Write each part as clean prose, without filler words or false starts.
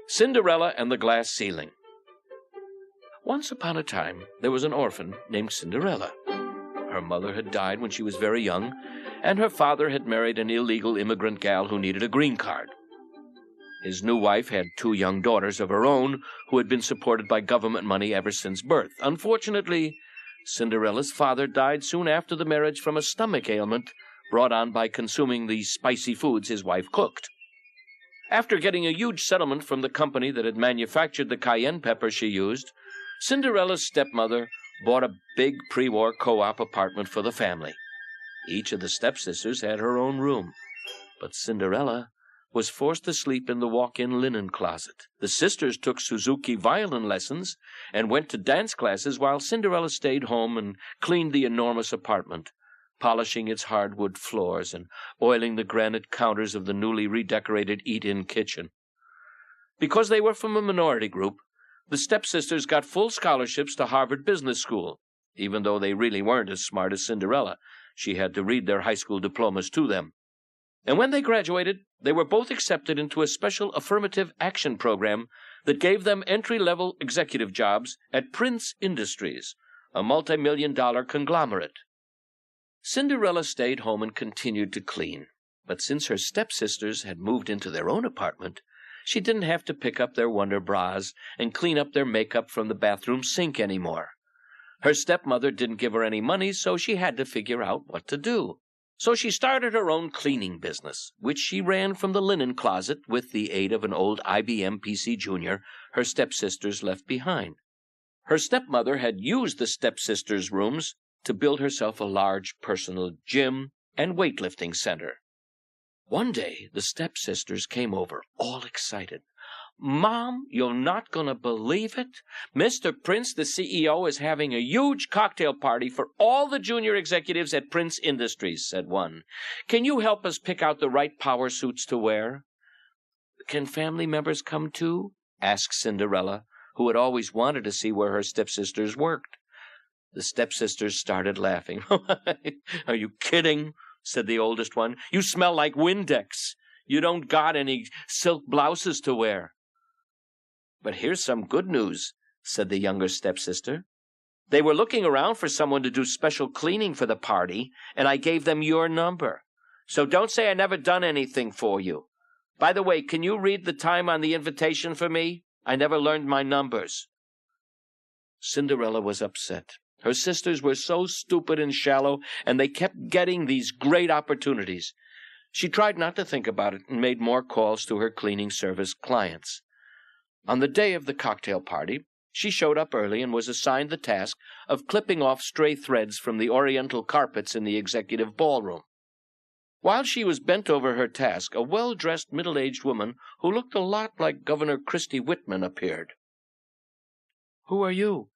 Cinderella and the Glass Ceiling. Once upon a time, there was an orphan named Cinderella. Her mother had died when she was very young, and her father had married an illegal immigrant gal who needed a green card. His new wife had 2 young daughters of her own who had been supported by government money ever since birth. Unfortunately, Cinderella's father died soon after the marriage from a stomach ailment brought on by consuming the spicy foods his wife cooked. After getting a huge settlement from the company that had manufactured the cayenne pepper she used, Cinderella's stepmother bought a big pre-war co-op apartment for the family. Each of the stepsisters had her own room, but Cinderella was forced to sleep in the walk-in linen closet. The sisters took Suzuki violin lessons and went to dance classes while Cinderella stayed home and cleaned the enormous apartment, polishing its hardwood floors and oiling the granite counters of the newly redecorated eat-in kitchen. Because they were from a minority group, the stepsisters got full scholarships to Harvard Business School, even though they really weren't as smart as Cinderella. She had to read their high school diplomas to them. And when they graduated, they were both accepted into a special affirmative action program that gave them entry-level executive jobs at Prince Industries, a multi-million-dollar conglomerate. Cinderella stayed home and continued to clean, but since her stepsisters had moved into their own apartment, she didn't have to pick up their wonder bras and clean up their makeup from the bathroom sink anymore. Her stepmother didn't give her any money, so she had to figure out what to do. So she started her own cleaning business, which she ran from the linen closet with the aid of an old IBM PC Junior her stepsisters left behind. Her stepmother had used the stepsisters' rooms to build herself a large personal gym and weightlifting center. One day, the stepsisters came over, all excited. "Mom, you're not going to believe it. Mr. Prince, the CEO, is having a huge cocktail party for all the junior executives at Prince Industries," said one. "Can you help us pick out the right power suits to wear?" "Can family members come too?" asked Cinderella, who had always wanted to see where her stepsisters worked. The stepsisters started laughing. "Are you kidding?" said the oldest one. "You smell like Windex. You don't got any silk blouses to wear." "But here's some good news," said the younger stepsister. "They were looking around for someone to do special cleaning for the party, and I gave them your number. So don't say I never done anything for you. By the way, can you read the time on the invitation for me? I never learned my numbers." Cinderella was upset. Her sisters were so stupid and shallow, and they kept getting these great opportunities. She tried not to think about it and made more calls to her cleaning service clients. On the day of the cocktail party, she showed up early and was assigned the task of clipping off stray threads from the oriental carpets in the executive ballroom. While she was bent over her task, a well-dressed middle-aged woman who looked a lot like Governor Christy Whitman appeared. "Who are you?"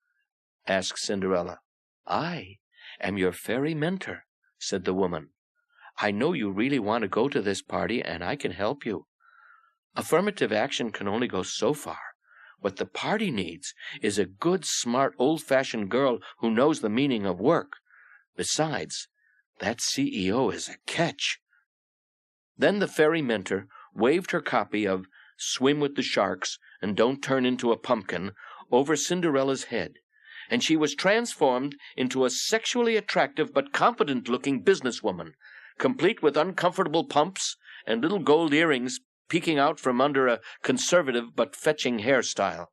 asked Cinderella. "I am your fairy mentor," said the woman. "I know you really want to go to this party, and I can help you. Affirmative action can only go so far. What the party needs is a good, smart, old-fashioned girl who knows the meaning of work. Besides, that CEO is a catch." Then the fairy mentor waved her copy of Swim with the Sharks and Don't Turn into a Pumpkin over Cinderella's head, and she was transformed into a sexually attractive but competent-looking businesswoman, complete with uncomfortable pumps and little gold earrings peeking out from under a conservative but fetching hairstyle.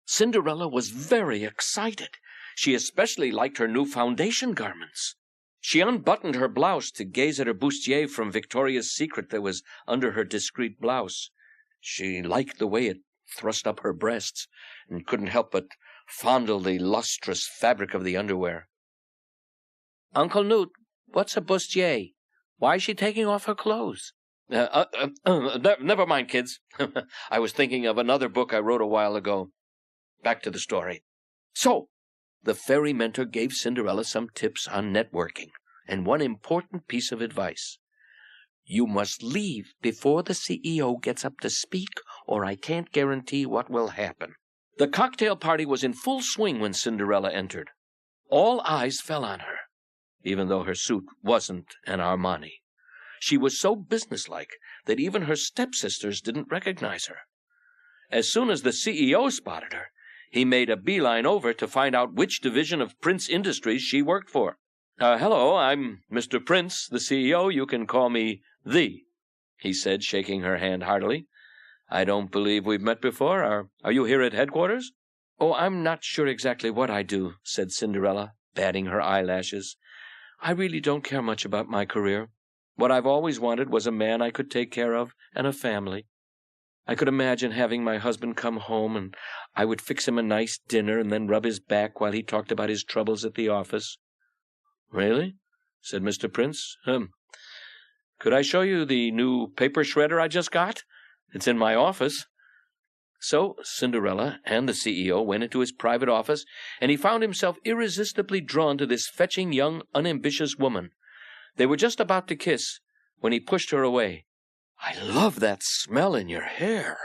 Cinderella was very excited. She especially liked her new foundation garments. She unbuttoned her blouse to gaze at her bustier from Victoria's Secret that was under her discreet blouse. She liked the way it thrust up her breasts and couldn't help but fondle the lustrous fabric of the underwear. "Uncle Newt, what's a bustier? Why is she taking off her clothes?" Never mind, kids. I was thinking of another book I wrote a while ago. Back to the story. So, the fairy mentor gave Cinderella some tips on networking, and one important piece of advice. "You must leave before the CEO gets up to speak, or I can't guarantee what will happen." The cocktail party was in full swing when Cinderella entered. All eyes fell on her, even though her suit wasn't an Armani. She was so businesslike that even her stepsisters didn't recognize her. As soon as the CEO spotted her, he made a beeline over to find out which division of Prince Industries she worked for. Hello, I'm Mr. Prince, the CEO. You can call me Thee, he said, shaking her hand heartily. I don't believe we've met before. Are you here at headquarters? Oh, I'm not sure exactly what I do, said Cinderella, batting her eyelashes. I really don't care much about my career. What I've always wanted was a man I could take care of and a family. I could imagine having my husband come home, and I would fix him a nice dinner and then rub his back while he talked about his troubles at the office. Really? Said Mr. Prince. Could I show you the new paper shredder I just got? It's in my office. So Cinderella and the CEO went into his private office, and he found himself irresistibly drawn to this fetching young, unambitious woman. They were just about to kiss when he pushed her away. I love that smell in your hair.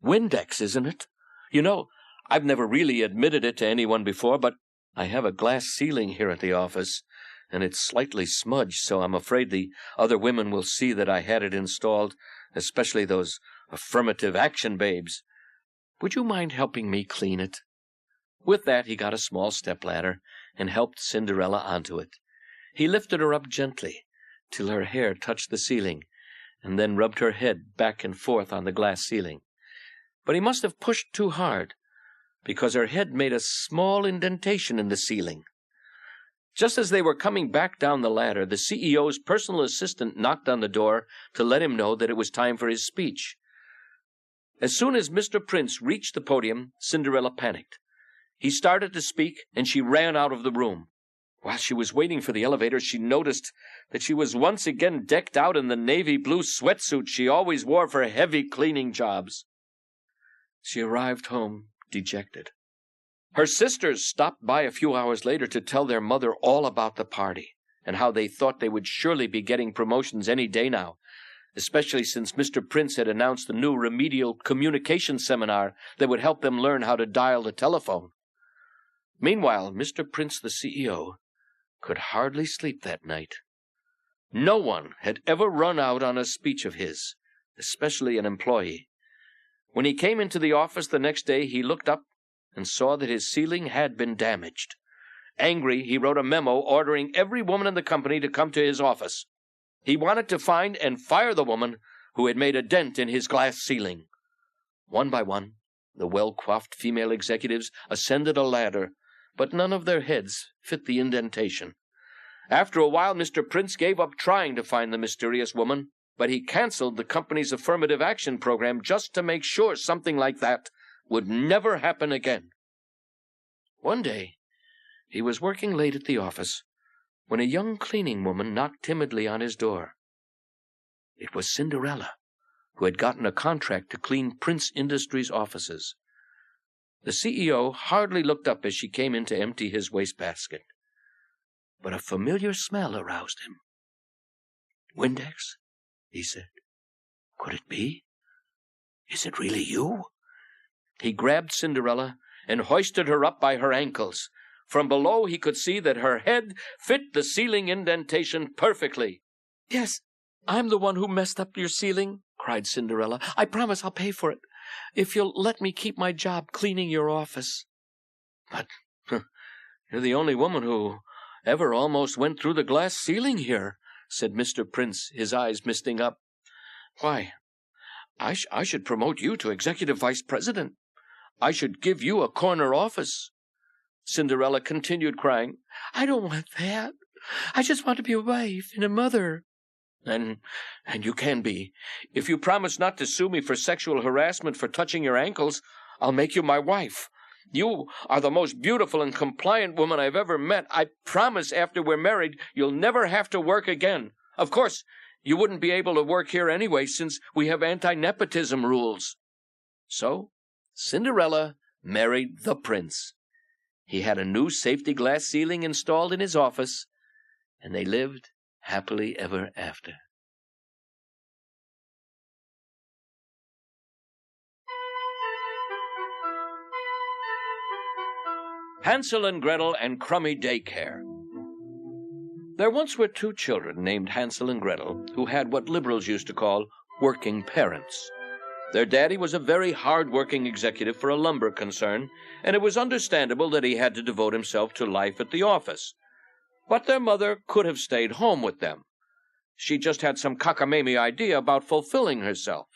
Windex, isn't it? You know, I've never really admitted it to anyone before, but I have a glass ceiling here at the office, and it's slightly smudged, so I'm afraid the other women will see that I had it installed, especially those affirmative action babes. Would you mind helping me clean it? With that, he got a small stepladder and helped Cinderella onto it. He lifted her up gently till her hair touched the ceiling, and then rubbed her head back and forth on the glass ceiling. But he must have pushed too hard, because her head made a small indentation in the ceiling. Just as they were coming back down the ladder, the CEO's personal assistant knocked on the door to let him know that it was time for his speech. As soon as Mr. Prince reached the podium, Cinderella panicked. He started to speak, and she ran out of the room. While she was waiting for the elevator, she noticed that she was once again decked out in the navy blue sweatsuit she always wore for heavy cleaning jobs. She arrived home dejected. Her sisters stopped by a few hours later to tell their mother all about the party and how they thought they would surely be getting promotions any day now, especially since Mr. Prince had announced a new remedial communication seminar that would help them learn how to dial the telephone. Meanwhile, Mr. Prince, the CEO, could hardly sleep that night. No one had ever run out on a speech of his, especially an employee. When he came into the office the next day, he looked up and saw that his ceiling had been damaged. Angry, he wrote a memo ordering every woman in the company to come to his office. He wanted to find and fire the woman who had made a dent in his glass ceiling. One by one, the well-coiffed female executives ascended a ladder, but none of their heads fit the indentation. After a while, Mr. Prince gave up trying to find the mysterious woman, but he canceled the company's affirmative action program just to make sure something like that would never happen again. One day, he was working late at the office when a young cleaning woman knocked timidly on his door. It was Cinderella, who had gotten a contract to clean Prince Industries' offices. The CEO hardly looked up as she came in to empty his wastebasket, but a familiar smell aroused him. "Windex?" he said. "Could it be? Is it really you?" He grabbed Cinderella and hoisted her up by her ankles. From below, he could see that her head fit the ceiling indentation perfectly. "Yes, I'm the one who messed up your ceiling," cried Cinderella. "I promise I'll pay for it, if you'll let me keep my job cleaning your office." "But you're the only woman who ever almost went through the glass ceiling here," said Mr. Prince, his eyes misting up. "Why, I should promote you to executive vice president. I should give you a corner office." Cinderella continued crying. "I don't want that. I just want to be a wife and a mother." And you can be. If you promise not to sue me for sexual harassment for touching your ankles, I'll make you my wife. You are the most beautiful and compliant woman I've ever met. I promise after we're married, you'll never have to work again. Of course, you wouldn't be able to work here anyway, since we have anti-nepotism rules." So, Cinderella married the prince. He had a new safety glass ceiling installed in his office, and they lived happily ever after. Hansel and Gretel and Crummy Daycare. There once were two children named Hansel and Gretel who had what liberals used to call working parents. Their daddy was a very hard-working executive for a lumber concern, and it was understandable that he had to devote himself to life at the office. But their mother could have stayed home with them. She just had some cockamamie idea about fulfilling herself.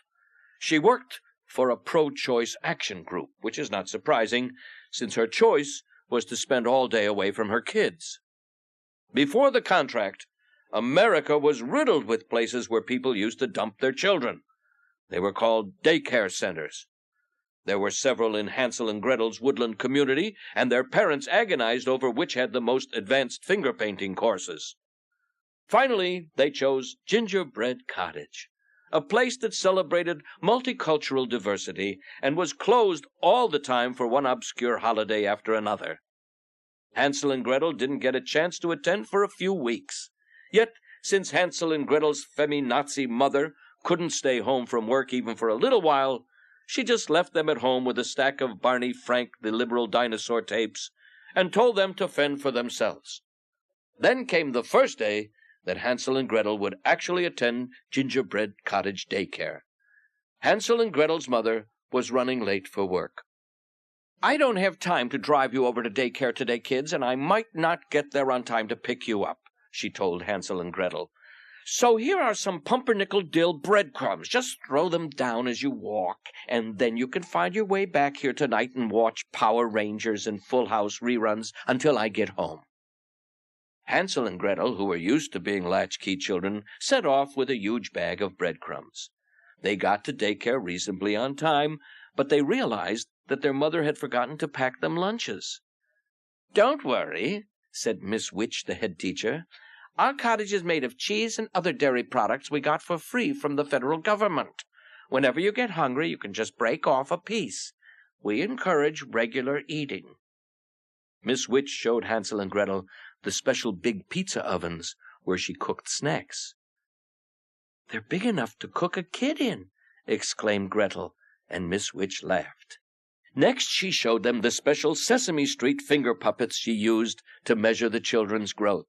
She worked for a pro-choice action group, which is not surprising, since her choice was to spend all day away from her kids. Before the contract, America was riddled with places where people used to dump their children. They were called daycare centers. There were several in Hansel and Gretel's woodland community, and their parents agonized over which had the most advanced finger painting courses. Finally, they chose Gingerbread Cottage, a place that celebrated multicultural diversity and was closed all the time for one obscure holiday after another. Hansel and Gretel didn't get a chance to attend for a few weeks. Yet, since Hansel and Gretel's feminazi mother couldn't stay home from work even for a little while, she just left them at home with a stack of Barney Frank the Liberal Dinosaur tapes and told them to fend for themselves. Then came the first day that Hansel and Gretel would actually attend Gingerbread Cottage daycare. Hansel and Gretel's mother was running late for work. "I don't have time to drive you over to daycare today, kids, and I might not get there on time to pick you up," she told Hansel and Gretel. "So here are some pumpernickel dill breadcrumbs. Just throw them down as you walk, and then you can find your way back here tonight and watch Power Rangers and Full House reruns until I get home." Hansel and Gretel, who were used to being latchkey children, set off with a huge bag of breadcrumbs. They got to daycare reasonably on time, but they realized that their mother had forgotten to pack them lunches. "Don't worry," said Miss Witch, the head teacher. "Our cottage is made of cheese and other dairy products we got for free from the federal government. Whenever you get hungry, you can just break off a piece. We encourage regular eating." Miss Witch showed Hansel and Gretel the special big pizza ovens where she cooked snacks. "They're big enough to cook a kid in," exclaimed Gretel, and Miss Witch laughed. Next, she showed them the special Sesame Street finger puppets she used to measure the children's growth.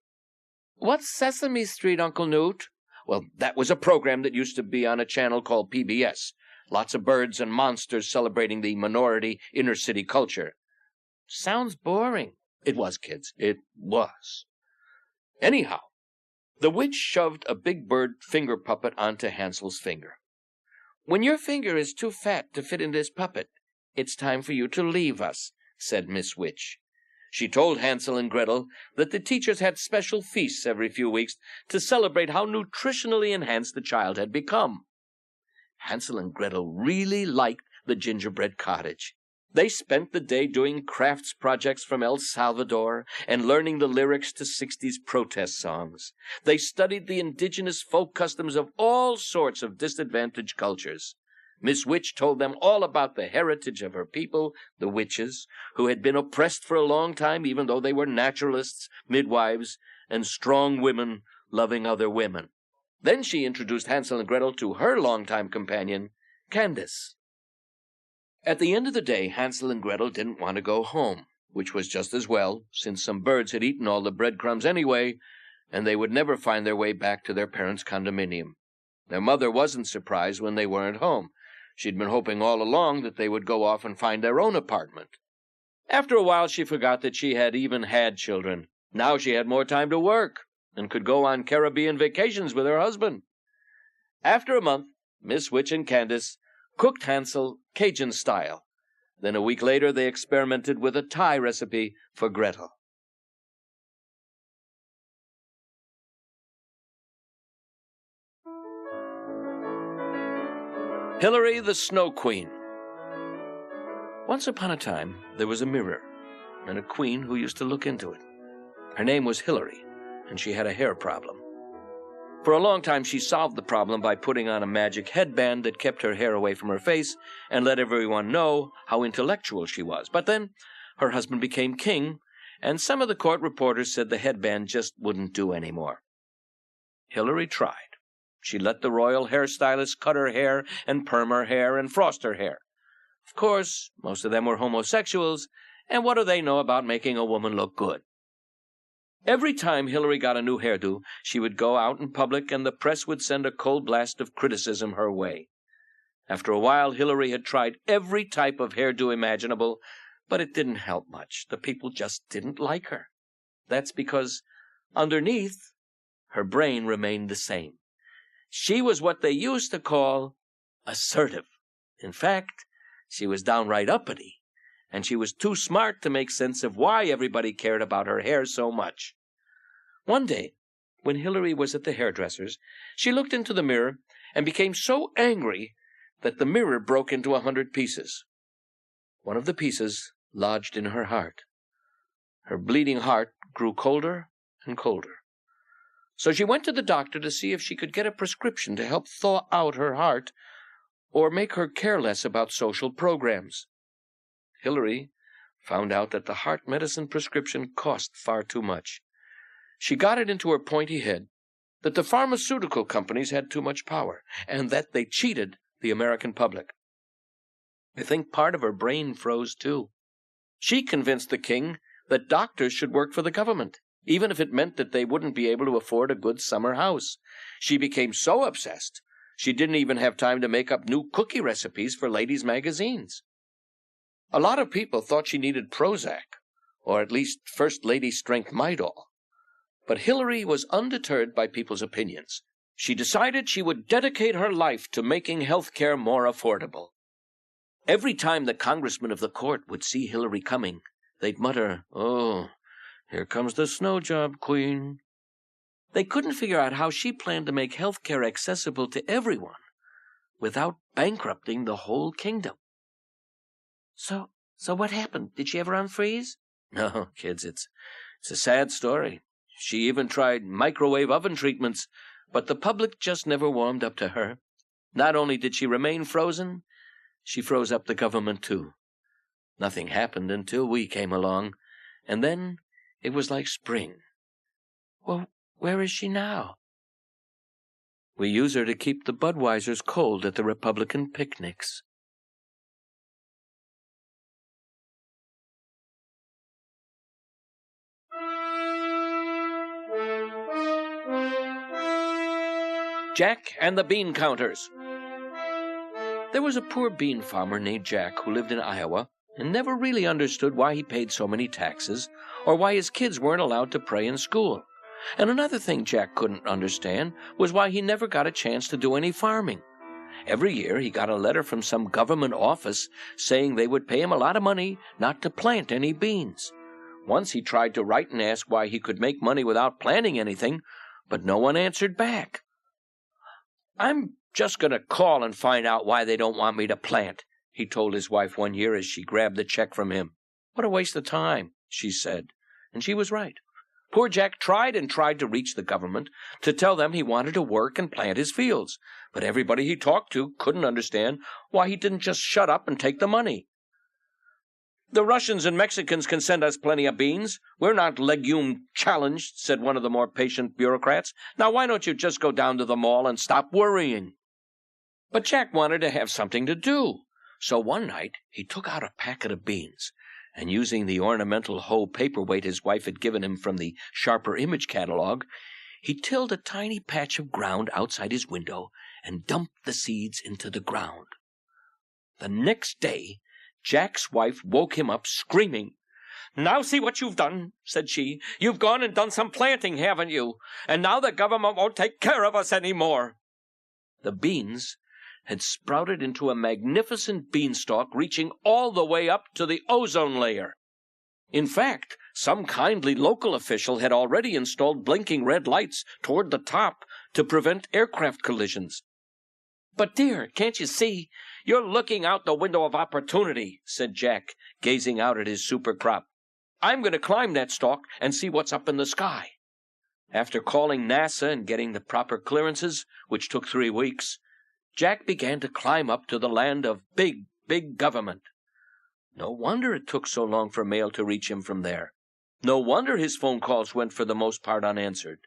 "What's Sesame Street, Uncle Newt?" "Well, that was a program that used to be on a channel called PBS. Lots of birds and monsters celebrating the minority inner-city culture." "Sounds boring." It was, kids. It was. Anyhow, the witch shoved a big bird finger puppet onto Hansel's finger. "When your finger is too fat to fit in this puppet, it's time for you to leave us," said Miss Witch. She told Hansel and Gretel that the teachers had special feasts every few weeks to celebrate how nutritionally enhanced the child had become. Hansel and Gretel really liked the gingerbread cottage. They spent the day doing crafts projects from El Salvador and learning the lyrics to 60s protest songs. They studied the indigenous folk customs of all sorts of disadvantaged cultures. Miss Witch told them all about the heritage of her people, the witches, who had been oppressed for a long time even though they were naturalists, midwives, and strong women loving other women. Then she introduced Hansel and Gretel to her longtime companion, Candace. At the end of the day, Hansel and Gretel didn't want to go home, which was just as well, since some birds had eaten all the breadcrumbs anyway, and they would never find their way back to their parents' condominium. Their mother wasn't surprised when they weren't home. She'd been hoping all along that they would go off and find their own apartment. After a while, she forgot that she had even had children. Now she had more time to work and could go on Caribbean vacations with her husband. After a month, Miss Witch and Candace cooked Hansel Cajun style. Then a week later, they experimented with a Thai recipe for Gretel. Hilary the Snow Queen. Once upon a time, there was a mirror, and a queen who used to look into it. Her name was Hilary, and she had a hair problem. For a long time, she solved the problem by putting on a magic headband that kept her hair away from her face and let everyone know how intellectual she was. But then her husband became king, and some of the court reporters said the headband just wouldn't do anymore. Hilary tried. She let the royal hairstylist cut her hair and perm her hair and frost her hair. Of course, most of them were homosexuals, and what do they know about making a woman look good? Every time Hillary got a new hairdo, she would go out in public and the press would send a cold blast of criticism her way. After a while, Hillary had tried every type of hairdo imaginable, but it didn't help much. The people just didn't like her. That's because, underneath, her brain remained the same. She was what they used to call assertive. In fact, she was downright uppity, and she was too smart to make sense of why everybody cared about her hair so much. One day, when Hillary was at the hairdresser's, she looked into the mirror and became so angry that the mirror broke into 100 pieces. One of the pieces lodged in her heart. Her bleeding heart grew colder and colder. So she went to the doctor to see if she could get a prescription to help thaw out her heart or make her care less about social programs. Hillary found out that the heart medicine prescription cost far too much. She got it into her pointy head that the pharmaceutical companies had too much power and that they cheated the American public. I think part of her brain froze too. She convinced the king that doctors should work for the government, even if it meant that they wouldn't be able to afford a good summer house. She became so obsessed, she didn't even have time to make up new cookie recipes for ladies' magazines. A lot of people thought she needed Prozac, or at least First Lady Strength Midol. But Hillary was undeterred by people's opinions. She decided she would dedicate her life to making health care more affordable. Every time the congressmen of the court would see Hillary coming, they'd mutter, "Oh, here comes the snow job queen." They couldn't figure out how she planned to make health care accessible to everyone without bankrupting the whole kingdom. So what happened? Did she ever unfreeze? No, kids, it's a sad story. She even tried microwave oven treatments, but the public just never warmed up to her. Not only did she remain frozen, she froze up the government too. Nothing happened until we came along, and then it was like spring. Well, where is she now? We use her to keep the Budweisers cold at the Republican picnics. Jack and the Bean Counters. There was a poor bean farmer named Jack who lived in Iowa and never really understood why he paid so many taxes or why his kids weren't allowed to pray in school. And another thing Jack couldn't understand was why he never got a chance to do any farming. Every year he got a letter from some government office saying they would pay him a lot of money not to plant any beans. Once he tried to write and ask why he could make money without planting anything, but no one answered back. "I'm just going to call and find out why they don't want me to plant," he told his wife one year as she grabbed the check from him. "What a waste of time," she said. And she was right. Poor Jack tried and tried to reach the government to tell them he wanted to work and plant his fields, but everybody he talked to couldn't understand why he didn't just shut up and take the money. "The Russians and Mexicans can send us plenty of beans. We're not legume challenged," said one of the more patient bureaucrats. "Now why don't you just go down to the mall and stop worrying?" But Jack wanted to have something to do. So one night he took out a packet of beans, and using the ornamental hoe paperweight his wife had given him from the Sharper Image catalog, he tilled a tiny patch of ground outside his window and dumped the seeds into the ground. The next day, Jack's wife woke him up screaming. "Now see what you've done," said she. "You've gone and done some planting, haven't you? And now the government won't take care of us any more." The beans had sprouted into a magnificent beanstalk reaching all the way up to the ozone layer. In fact, some kindly local official had already installed blinking red lights toward the top to prevent aircraft collisions. "But, dear, can't you see? You're looking out the window of opportunity," said Jack, gazing out at his super crop. "I'm going to climb that stalk and see what's up in the sky." After calling NASA and getting the proper clearances, which took 3 weeks, Jack began to climb up to the land of big, big government. No wonder it took so long for mail to reach him from there. No wonder his phone calls went for the most part unanswered.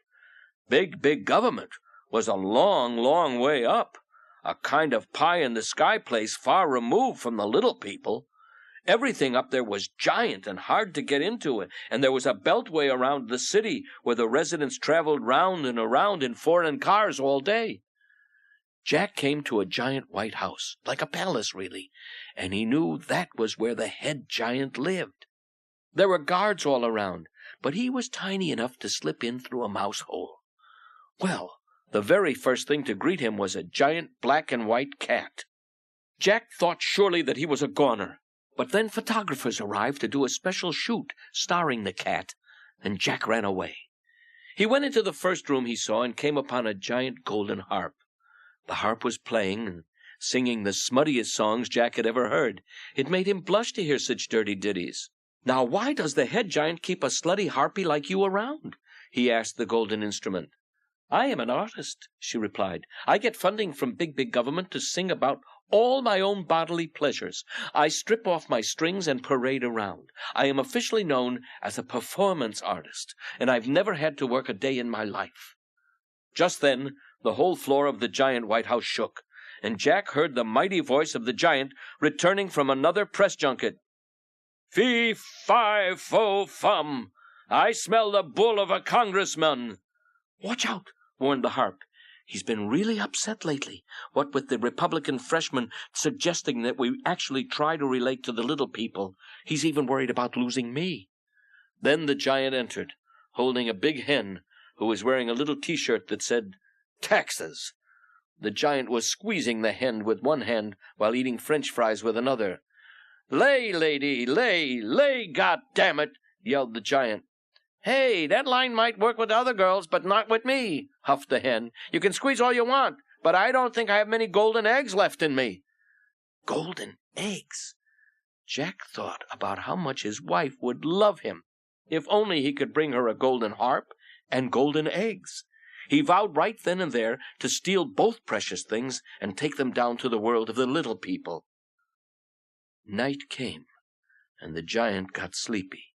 Big, big government was a long, long way up, a kind of pie-in-the-sky place far removed from the little people. Everything up there was giant and hard to get into, and there was a beltway around the city where the residents traveled round and around in foreign cars all day. Jack came to a giant white house, like a palace really, and he knew that was where the head giant lived. There were guards all around, but he was tiny enough to slip in through a mouse hole. Well, the very first thing to greet him was a giant black and white cat. Jack thought surely that he was a goner, but then photographers arrived to do a special shoot starring the cat, and Jack ran away. He went into the first room he saw and came upon a giant golden harp. The harp was playing and singing the smuttiest songs Jack had ever heard. It made him blush to hear such dirty ditties. "Now why does the head giant keep a slutty harpy like you around?" he asked the golden instrument. "I am an artist," she replied. "I get funding from big government to sing about all my own bodily pleasures. I strip off my strings and parade around. I am officially known as a performance artist, and I've never had to work a day in my life." Just then, the whole floor of the giant White House shook, and Jack heard the mighty voice of the giant returning from another press junket. "Fee, fi, fo, fum! I smell the bull of a congressman!" "Watch out," warned the harp. "He's been really upset lately, what with the Republican freshmen suggesting that we actually try to relate to the little people. He's even worried about losing me." Then the giant entered, holding a big hen who was wearing a little T-shirt that said, "Taxes." The giant was squeezing the hen with one hand while eating French fries with another. "Lay, lady, lay, lay, goddammit!" yelled the giant. "Hey, that line might work with other girls, but not with me," huffed the hen. "You can squeeze all you want, but I don't think I have many golden eggs left in me." Golden eggs! Jack thought about how much his wife would love him if only he could bring her a golden harp and golden eggs. He vowed right then and there to steal both precious things and take them down to the world of the little people. Night came, and the giant got sleepy.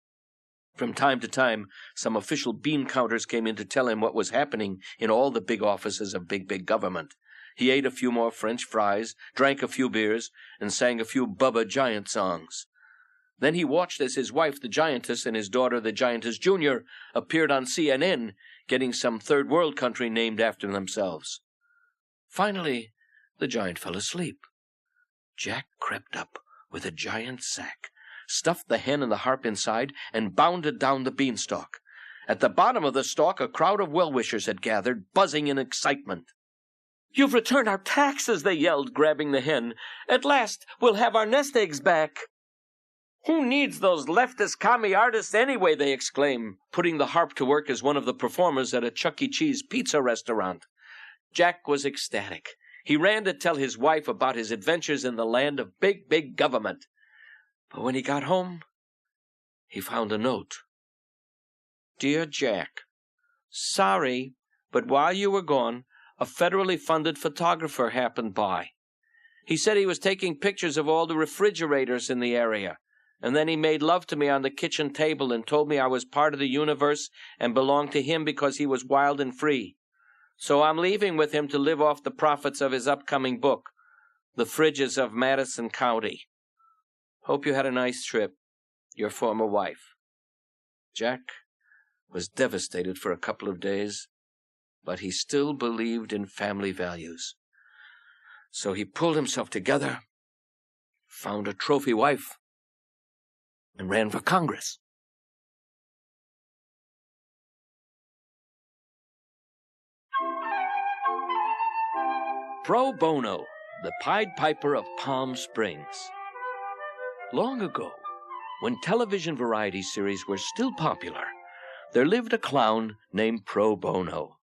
From time to time, some official bean counters came in to tell him what was happening in all the big offices of big government. He ate a few more French fries, drank a few beers, and sang a few Bubba Giant songs. Then he watched as his wife, the giantess, and his daughter, the giantess Junior, appeared on CNN, getting some third world country named after themselves. Finally, the giant fell asleep. Jack crept up with a giant sack, stuffed the hen and the harp inside, and bounded down the beanstalk. At the bottom of the stalk, a crowd of well-wishers had gathered, buzzing in excitement. "You've returned our taxes," they yelled, grabbing the hen. "At last, we'll have our nest eggs back." "Who needs those leftist commie artists anyway?" they exclaimed, putting the harp to work as one of the performers at a Chuck E. Cheese pizza restaurant. Jack was ecstatic. He ran to tell his wife about his adventures in the land of big government. But when he got home, he found a note. "Dear Jack, sorry, but while you were gone, a federally funded photographer happened by. He said he was taking pictures of all the refrigerators in the area, and then he made love to me on the kitchen table and told me I was part of the universe and belonged to him because he was wild and free. So I'm leaving with him to live off the profits of his upcoming book, The Fridges of Madison County. Hope you had a nice trip. Your former wife." Jack was devastated for a couple of days, but he still believed in family values. So he pulled himself together, found a trophy wife, and ran for Congress. Pro Bono, the Pied Piper of Palm Springs. Long ago, when television variety series were still popular, there lived a clown named Pro Bono.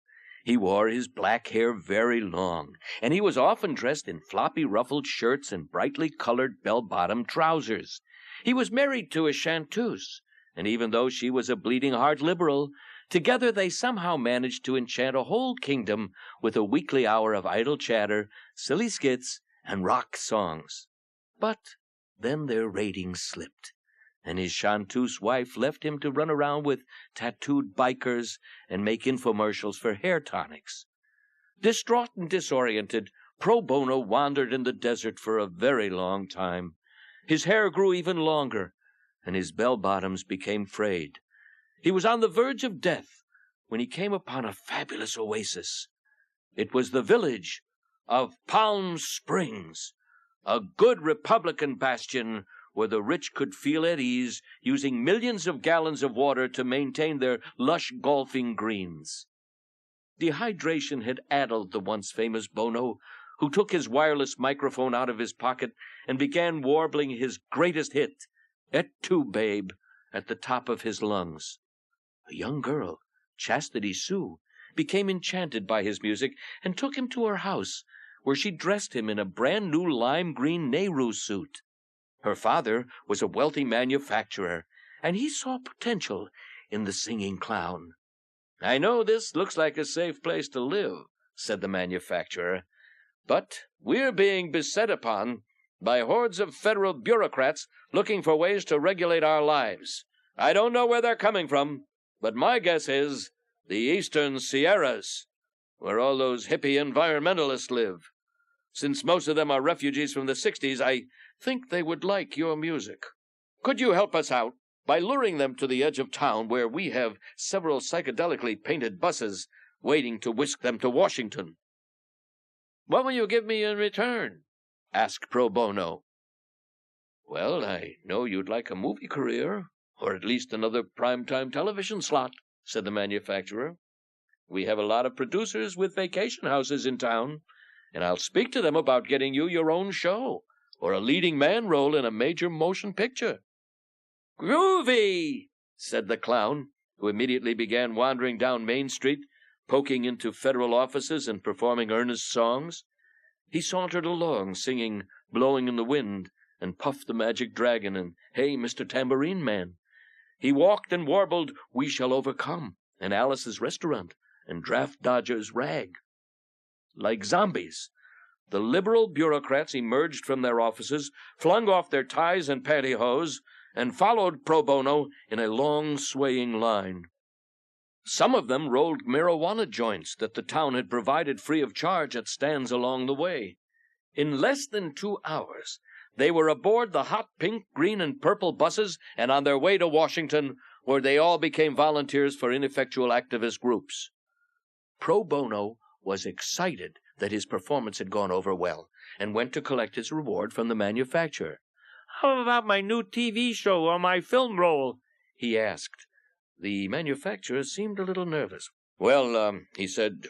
He wore his black hair very long, and he was often dressed in floppy ruffled shirts and brightly colored bell-bottom trousers. He was married to a chanteuse, and even though she was a bleeding-heart liberal, together they somehow managed to enchant a whole kingdom with a weekly hour of idle chatter, silly skits, and rock songs. But then their ratings slipped, and his chanteuse wife left him to run around with tattooed bikers and make infomercials for hair tonics. Distraught and disoriented, Pro Bono wandered in the desert for a very long time, His hair grew even longer, and his bell-bottoms became frayed. He was on the verge of death when he came upon a fabulous oasis. It was the village of Palm Springs, a good Republican bastion where the rich could feel at ease, using millions of gallons of water to maintain their lush golfing greens. Dehydration had addled the once famous Bono, who took his wireless microphone out of his pocket and began warbling his greatest hit, Et tu, Babe, at the top of his lungs. A young girl, Chastity Sue, became enchanted by his music and took him to her house, where she dressed him in a brand-new lime-green Nehru suit. Her father was a wealthy manufacturer, and he saw potential in the singing clown. "I know this looks like a safe place to live," said the manufacturer, "but we're being beset upon by hordes of federal bureaucrats looking for ways to regulate our lives. I don't know where they're coming from, but my guess is the Eastern Sierras, where all those hippie environmentalists live. Since most of them are refugees from the 60s, I think they would like your music. Could you help us out by luring them to the edge of town, where we have several psychedelically painted buses waiting to whisk them to Washington?" "What will you give me in return?" asked Pro Bono. "Well, I know you'd like a movie career, or at least another primetime television slot," said the manufacturer. "We have a lot of producers with vacation houses in town, and I'll speak to them about getting you your own show, or a leading man role in a major motion picture." "Groovy," said the clown, who immediately began wandering down Main Street, poking into federal offices and performing earnest songs. He sauntered along, singing Blowing in the Wind and Puff the Magic Dragon and Hey, Mr. Tambourine Man. He walked and warbled We Shall Overcome and Alice's Restaurant and Draft Dodger's Rag. Like zombies, the liberal bureaucrats emerged from their offices, flung off their ties and pantyhose, and followed Pro Bono in a long, swaying line. Some of them rolled marijuana joints that the town had provided free of charge at stands along the way. In less than 2 hours, they were aboard the hot pink, green, and purple buses and on their way to Washington, where they all became volunteers for ineffectual activist groups. Pro Bono was excited that his performance had gone over well and went to collect his reward from the manufacturer. "How about my new TV show or my film role?" he asked. The manufacturer seemed a little nervous. "Well, he said,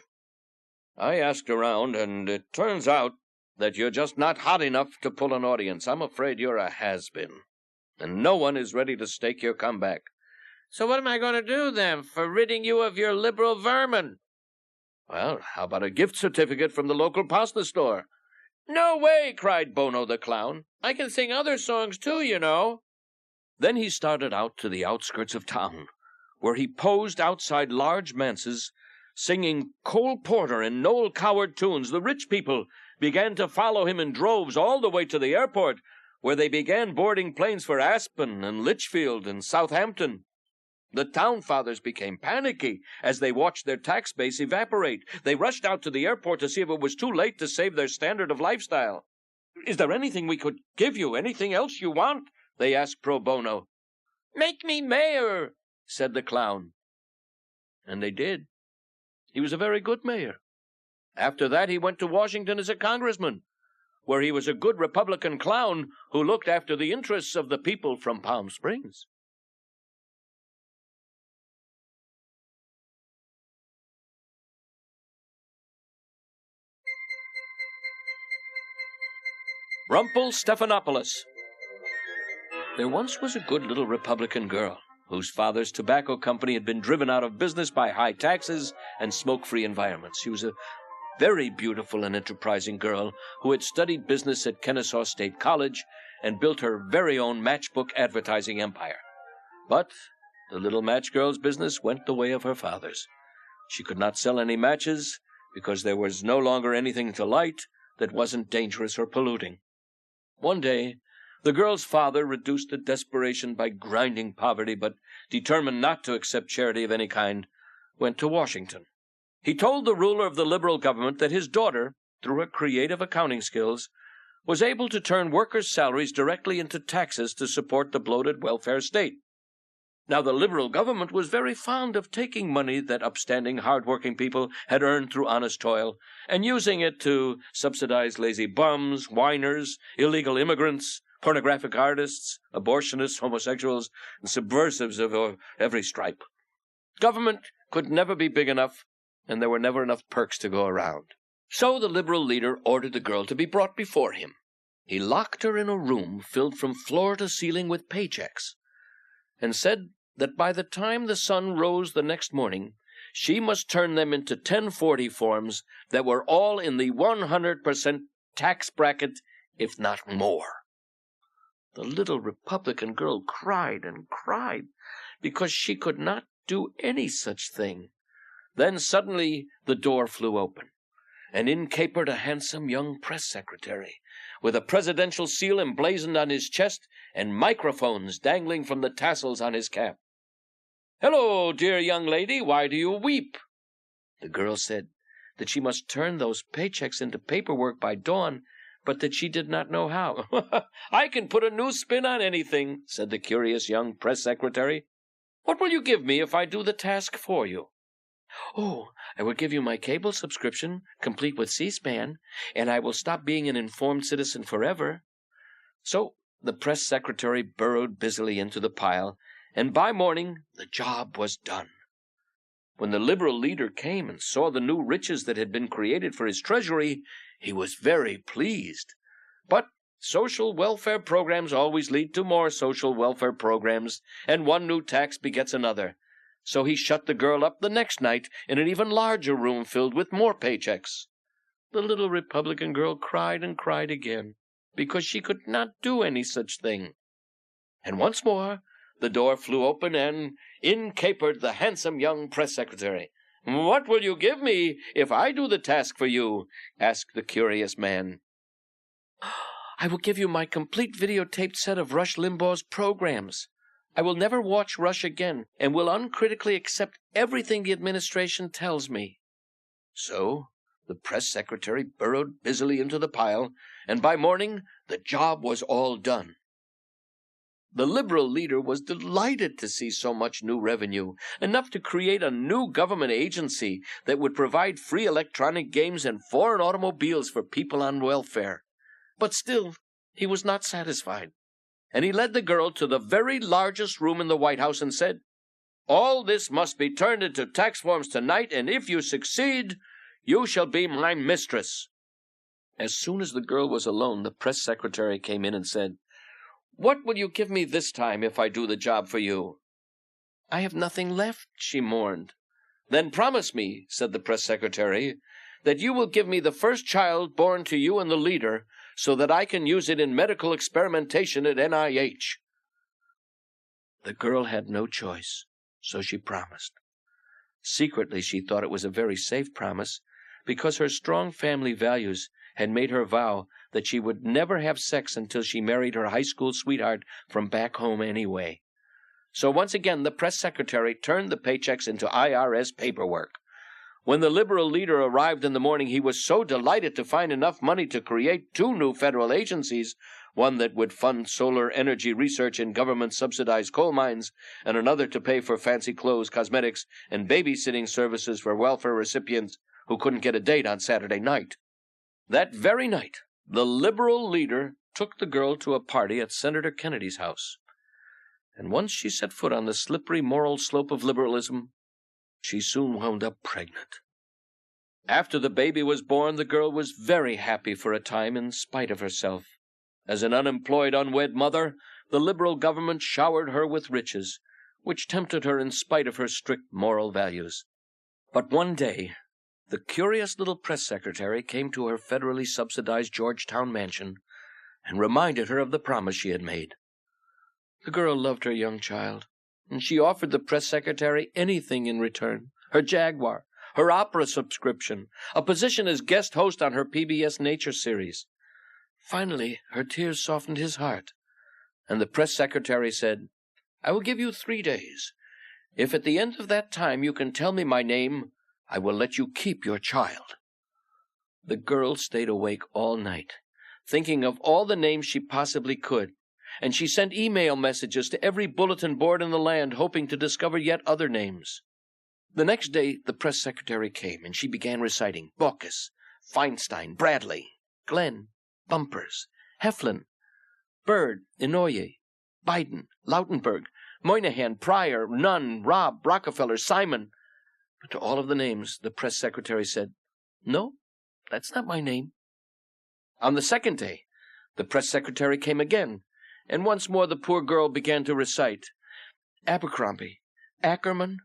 I asked around, and it turns out that you're just not hot enough to pull an audience. I'm afraid you're a has-been, and no one is ready to stake your comeback." "So what am I going to do, then, for ridding you of your liberal vermin?" "Well, how about a gift certificate from the local pasta store?" "No way!" cried Bono the clown. "I can sing other songs, too, you know." Then he started out to the outskirts of town, where he posed outside large manses, singing Cole Porter and Noel Coward tunes. The rich people began to follow him in droves all the way to the airport, where they began boarding planes for Aspen and Litchfield and Southampton. The town fathers became panicky as they watched their tax base evaporate. They rushed out to the airport to see if it was too late to save their standard of lifestyle. "Is there anything we could give you? Anything else you want?" they asked Pro Bono. "Make me mayor," said the clown. And they did. He was a very good mayor. After that, he went to Washington as a congressman, where he was a good Republican clown who looked after the interests of the people from Palm Springs. Rumpelstephanopoulos. There once was a good little Republican girl whose father's tobacco company had been driven out of business by high taxes and smoke-free environments. She was a very beautiful and enterprising girl who had studied business at Kennesaw State College and built her very own matchbook advertising empire. But the little match girl's business went the way of her father's. She could not sell any matches because there was no longer anything to light that wasn't dangerous or polluting. One day, the girl's father, reduced to desperation by grinding poverty, but determined not to accept charity of any kind, went to Washington. He told the ruler of the liberal government that his daughter, through her creative accounting skills, was able to turn workers' salaries directly into taxes to support the bloated welfare state. Now, the Liberal government was very fond of taking money that upstanding, hard-working people had earned through honest toil and using it to subsidize lazy bums, whiners, illegal immigrants, pornographic artists, abortionists, homosexuals, and subversives of every stripe. Government could never be big enough, and there were never enough perks to go around. So the Liberal leader ordered the girl to be brought before him. He locked her in a room filled from floor to ceiling with paychecks, and said that by the time the sun rose the next morning, she must turn them into 1040 forms that were all in the 100% tax bracket, if not more. The little Republican girl cried and cried because she could not do any such thing. Then suddenly the door flew open, and in capered a handsome young press secretary, with a presidential seal emblazoned on his chest and microphones dangling from the tassels on his cap. "Hello, dear young lady, why do you weep?" The girl said that she must turn those paychecks into paperwork by dawn, but that she did not know how. "I can put a new spin on anything," said the curious young press secretary. "What will you give me if I do the task for you?" "Oh, I will give you my cable subscription, complete with C-SPAN, and I will stop being an informed citizen forever." So the press secretary burrowed busily into the pile, and by morning the job was done. When the Liberal leader came and saw the new riches that had been created for his treasury, he was very pleased. But social welfare programs always lead to more social welfare programs, and one new tax begets another. So he shut the girl up the next night in an even larger room filled with more paychecks. The little Republican girl cried and cried again, because she could not do any such thing. And once more the door flew open, and in capered the handsome young press secretary. "What will you give me if I do the task for you?" asked the curious man. "I will give you my complete videotaped set of Rush Limbaugh's programs. I will never watch Rush again, and will uncritically accept everything the administration tells me." So the press secretary burrowed busily into the pile, and by morning the job was all done. The Liberal leader was delighted to see so much new revenue, enough to create a new government agency that would provide free electronic games and foreign automobiles for people on welfare. But still, he was not satisfied, and he led the girl to the very largest room in the White House and said, "All this must be turned into tax forms tonight, and if you succeed, you shall be my mistress." As soon as the girl was alone, the press secretary came in and said, "What will you give me this time if I do the job for you?" "I have nothing left," she mourned. "Then promise me," said the press secretary, "that you will give me the first child born to you and the leader, so that I can use it in medical experimentation at NIH. The girl had no choice, so she promised. Secretly, she thought it was a very safe promise, because her strong family values had made her vow that she would never have sex until she married her high school sweetheart from back home anyway. So once again, the press secretary turned the paychecks into IRS paperwork. When the Liberal leader arrived in the morning, he was so delighted to find enough money to create 2 new federal agencies, one that would fund solar energy research in government-subsidized coal mines, and another to pay for fancy clothes, cosmetics, and babysitting services for welfare recipients who couldn't get a date on Saturday night. That very night, the Liberal leader took the girl to a party at Senator Kennedy's house. And once she set foot on the slippery moral slope of liberalism, she soon wound up pregnant. After the baby was born, the girl was very happy for a time in spite of herself. As an unemployed, unwed mother, the Liberal government showered her with riches, which tempted her in spite of her strict moral values. But one day, the curious little press secretary came to her federally subsidized Georgetown mansion and reminded her of the promise she had made. The girl loved her young child, and she offered the press secretary anything in return: her Jaguar, her opera subscription, a position as guest host on her PBS Nature series. Finally, her tears softened his heart, and the press secretary said, "I will give you 3 days. If at the end of that time you can tell me my name, I will let you keep your child." The girl stayed awake all night, thinking of all the names she possibly could, and she sent email messages to every bulletin board in the land, hoping to discover yet other names. The next day, the press secretary came, and she began reciting Baucus, Feinstein, Bradley, Glenn, Bumpers, Heflin, Bird, Inouye, Biden, Lautenberg, Moynihan, Pryor, Nunn, Robb, Rockefeller, Simon. But to all of the names, the press secretary said, "No, that's not my name." On the second day, the press secretary came again, and once more the poor girl began to recite Abercrombie, Ackerman,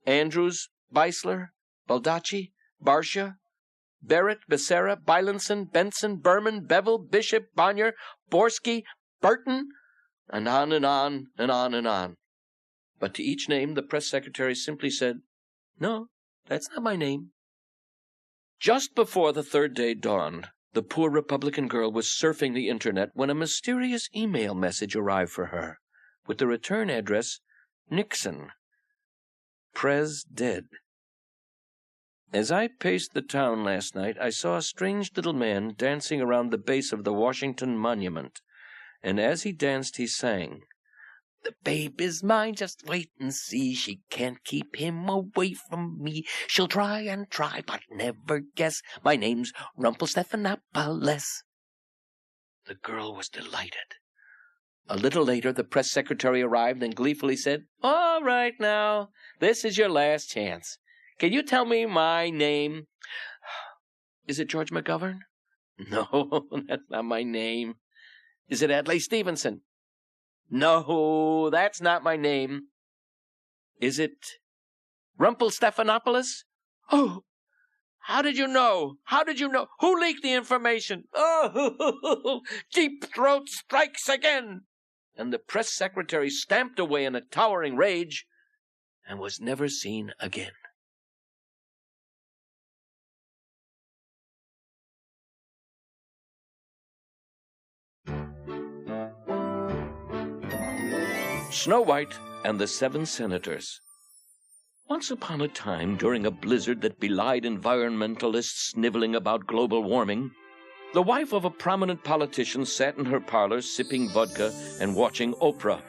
Andrews, Beisler, Baldacci, Barsha, Barrett, Becerra, Bylanson, Benson, Berman, Bevel, Bishop, Bonnier, Borsky, Burton, and on and on and on and on. But to each name, the press secretary simply said, "No, that's not my name." Just before the third day dawned, the poor Republican girl was surfing the internet when a mysterious email message arrived for her, with the return address, Nixon. Prez dead. As I paced the town last night, I saw a strange little man dancing around the base of the Washington Monument, and as he danced he sang, "The babe is mine, just wait and see. She can't keep him away from me. She'll try and try, but never guess. My name's Rumpelstephanopoulos." The girl was delighted. A little later, the press secretary arrived and gleefully said, "All right now, this is your last chance. Can you tell me my name?" "Is it George McGovern?" "No, that's not my name." "Is it Adlai Stevenson?" "No, that's not my name." "Is it Rumpelstephanopoulos?" "Oh, how did you know? How did you know? Who leaked the information? Oh, Deep Throat strikes again." And the press secretary stamped away in a towering rage and was never seen again. Snow White and the Seven Senators. Once upon a time, during a blizzard that belied environmentalists sniveling about global warming, the wife of a prominent politician sat in her parlor sipping vodka and watching Oprah.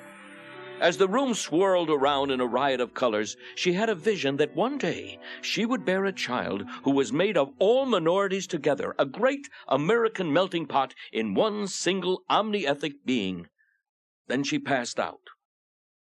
As the room swirled around in a riot of colors, she had a vision that one day she would bear a child who was made of all minorities together, a great American melting pot in one single omniethic being. Then she passed out.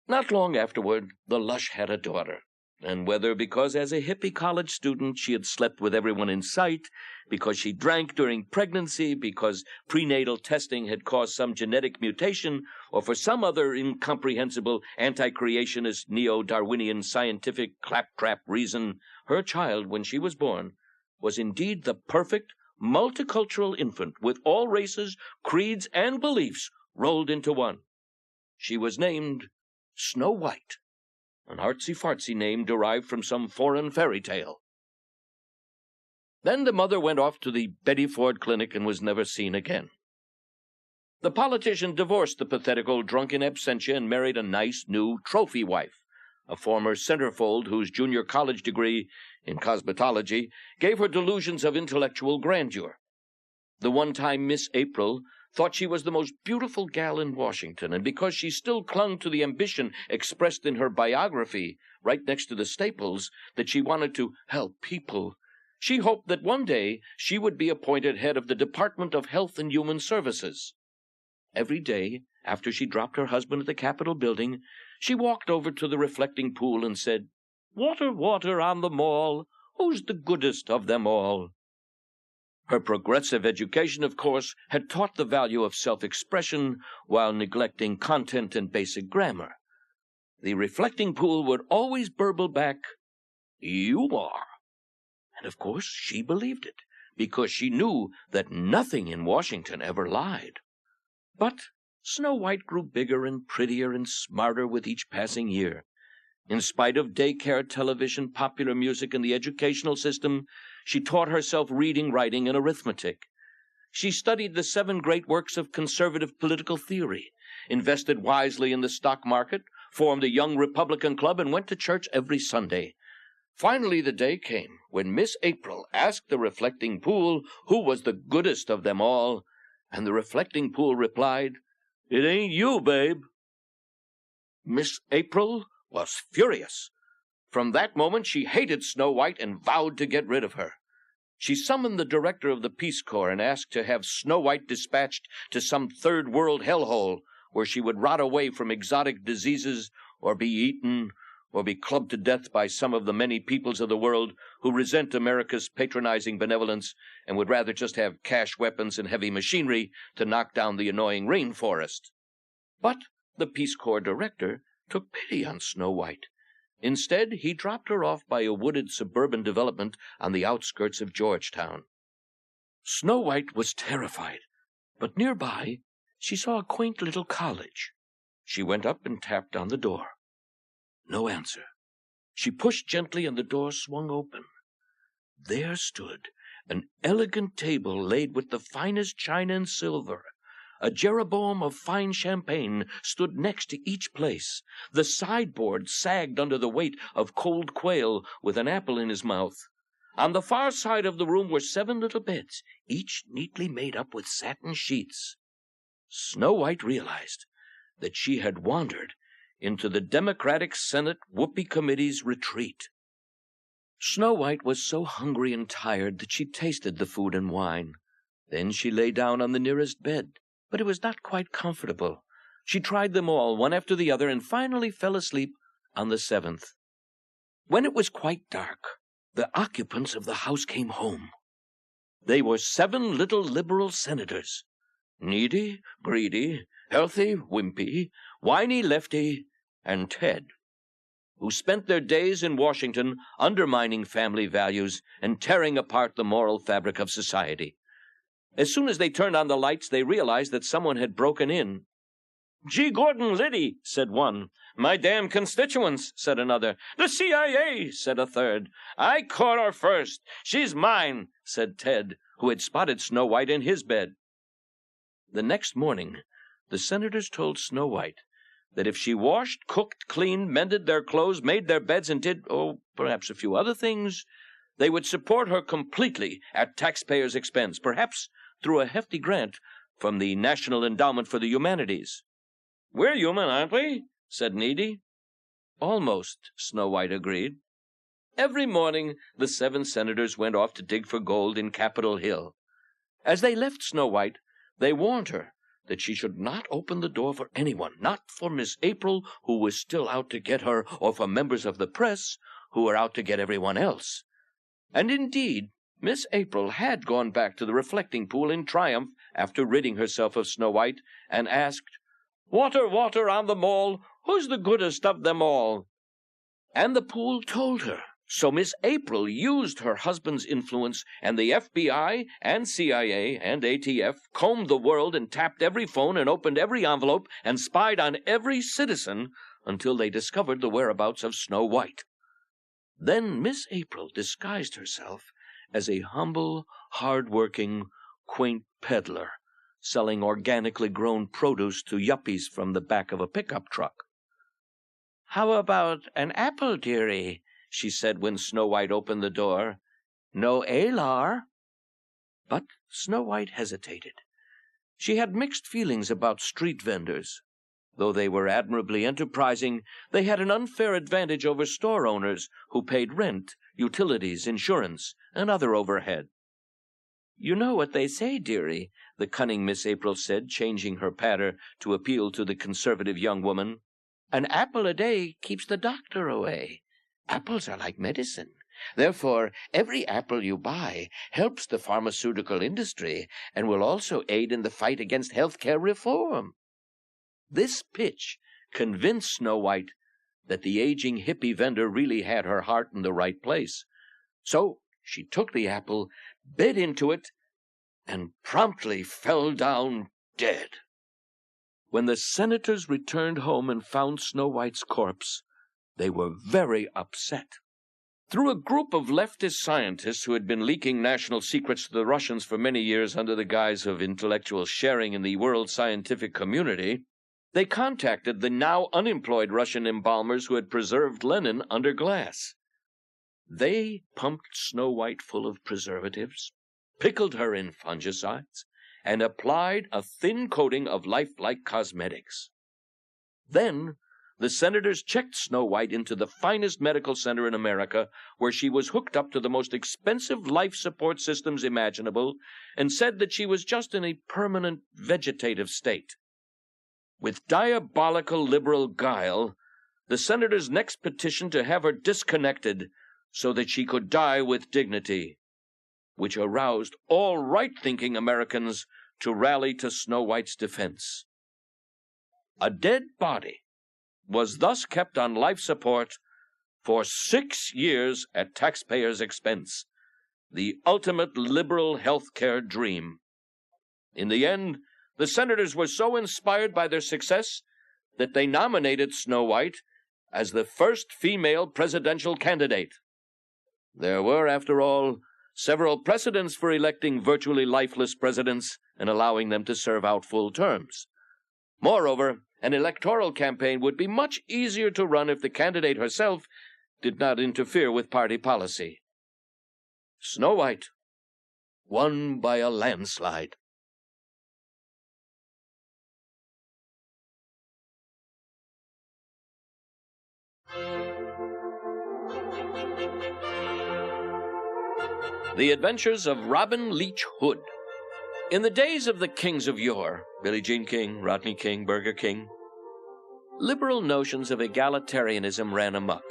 Not long afterward, the lush had a daughter. And whether because as a hippie college student she had slept with everyone in sight, because she drank during pregnancy, because prenatal testing had caused some genetic mutation, or for some other incomprehensible anti-creationist neo-Darwinian scientific claptrap reason, her child, when she was born, was indeed the perfect, multicultural infant with all races, creeds, and beliefs rolled into one. She was named Snow White, an artsy-fartsy name derived from some foreign fairy tale. Then the mother went off to the Betty Ford Clinic and was never seen again. The politician divorced the pathetic old drunk in absentia and married a nice new trophy wife, a former centerfold whose junior college degree in cosmetology gave her delusions of intellectual grandeur. The one-time Miss April thought she was the most beautiful gal in Washington, and because she still clung to the ambition expressed in her biography, right next to the staples, that she wanted to help people, she hoped that one day she would be appointed head of the Department of Health and Human Services. Every day, after she dropped her husband at the Capitol building, she walked over to the reflecting pool and said, "Water, water on the mall, who's the goodest of them all?" Her progressive education, of course, had taught the value of self-expression while neglecting content and basic grammar. The reflecting pool would always burble back, "You are." And of course she believed it, because she knew that nothing in Washington ever lied. But Snow White grew bigger and prettier and smarter with each passing year. In spite of daycare, television, popular music, and the educational system, she taught herself reading, writing, and arithmetic. She studied the 7 great works of conservative political theory, invested wisely in the stock market, formed a young Republican club, and went to church every Sunday. Finally, the day came when Miss April asked the reflecting pool who was the goodest of them all, And the reflecting pool replied, "It ain't you, babe." Miss April was furious. From that moment she hated Snow White and vowed to get rid of her. She summoned the director of the Peace Corps and asked to have Snow White dispatched to some third-world hellhole where she would rot away from exotic diseases or be eaten or be clubbed to death by some of the many peoples of the world who resent America's patronizing benevolence and would rather just have cash weapons and heavy machinery to knock down the annoying rainforest. But the Peace Corps director took pity on Snow White. Instead, he dropped her off by a wooded suburban development on the outskirts of Georgetown. Snow White was terrified, but nearby she saw a quaint little college. She went up and tapped on the door. No answer. She pushed gently and the door swung open. There stood an elegant table laid with the finest china and silver. A Jeroboam of fine champagne stood next to each place. The sideboard sagged under the weight of cold quail with an apple in his mouth. On the far side of the room were 7 little beds, each neatly made up with satin sheets. Snow White realized that she had wandered into the Democratic Senate Whoopee Committee's retreat. Snow White was so hungry and tired that she tasted the food and wine. Then she lay down on the nearest bed, but it was not quite comfortable. She tried them all, one after the other, and finally fell asleep on the 7th. When it was quite dark, the occupants of the house came home. They were 7 little liberal senators, Needy, Greedy, Healthy, Wimpy, Whiny, Lefty, and Ted, who spent their days in Washington undermining family values and tearing apart the moral fabric of society. As soon as they turned on the lights, they realized that someone had broken in. "Gee, Gordon Liddy," said one. "My damn constituents," said another. "The CIA," said a third. "I caught her first. She's mine," said Ted, who had spotted Snow White in his bed. The next morning, the senators told Snow White that if she washed, cooked, cleaned, mended their clothes, made their beds, and did, perhaps a few other things, they would support her completely at taxpayers' expense, perhaps through a hefty grant from the National Endowment for the Humanities. "We're human, aren't we?" said Needy. "Almost," Snow White agreed. Every morning, the 7 senators went off to dig for gold in Capitol Hill. As they left Snow White, they warned her that she should not open the door for anyone, not for Miss April, who was still out to get her, or for members of the press, who were out to get everyone else. And indeed, Miss April had gone back to the reflecting pool in triumph after ridding herself of Snow White, and asked, "Water, water on the mole, who's the goodest of them all?" And the pool told her. So Miss April used her husband's influence, and the FBI and CIA and ATF combed the world and tapped every phone and opened every envelope and spied on every citizen until they discovered the whereabouts of Snow White. Then Miss April disguised herself as a humble, hard-working, quaint peddler, selling organically grown produce to yuppies from the back of a pickup truck. "How about an apple, dearie?" she said when Snow White opened the door. "No alar." But Snow White hesitated. She had mixed feelings about street vendors. Though they were admirably enterprising, they had an unfair advantage over store owners who paid rent, utilities, insurance, and other overhead. "You know what they say, dearie," the cunning Miss April said, changing her patter to appeal to the conservative young woman. "An apple a day keeps the doctor away. Apples are like medicine. Therefore, every apple you buy helps the pharmaceutical industry and will also aid in the fight against healthcare reform." This pitch convinced Snow White that the aging hippie vendor really had her heart in the right place. So she took the apple, bit into it, and promptly fell down dead. When the senators returned home and found Snow White's corpse, they were very upset. Through a group of leftist scientists who had been leaking national secrets to the Russians for many years under the guise of intellectual sharing in the world scientific community, they contacted the now unemployed Russian embalmers who had preserved Lenin under glass. They pumped Snow White full of preservatives, pickled her in fungicides, and applied a thin coating of lifelike cosmetics. Then the senators checked Snow White into the finest medical center in America, where she was hooked up to the most expensive life support systems imaginable, and said that she was just in a permanent vegetative state. With diabolical liberal guile, the senators next petitioned to have her disconnected so that she could die with dignity, which aroused all right-thinking Americans to rally to Snow White's defense. A dead body was thus kept on life support for 6 years at taxpayers' expense, the ultimate liberal health care dream. In the end, the senators were so inspired by their success that they nominated Snow White as the first female presidential candidate. There were, after all, several precedents for electing virtually lifeless presidents and allowing them to serve out full terms. Moreover, an electoral campaign would be much easier to run if the candidate herself did not interfere with party policy. Snow White won by a landslide. The Adventures of Robin Leach Hood. In the days of the kings of yore, Billie Jean King, Rodney King, Burger King, liberal notions of egalitarianism ran amok.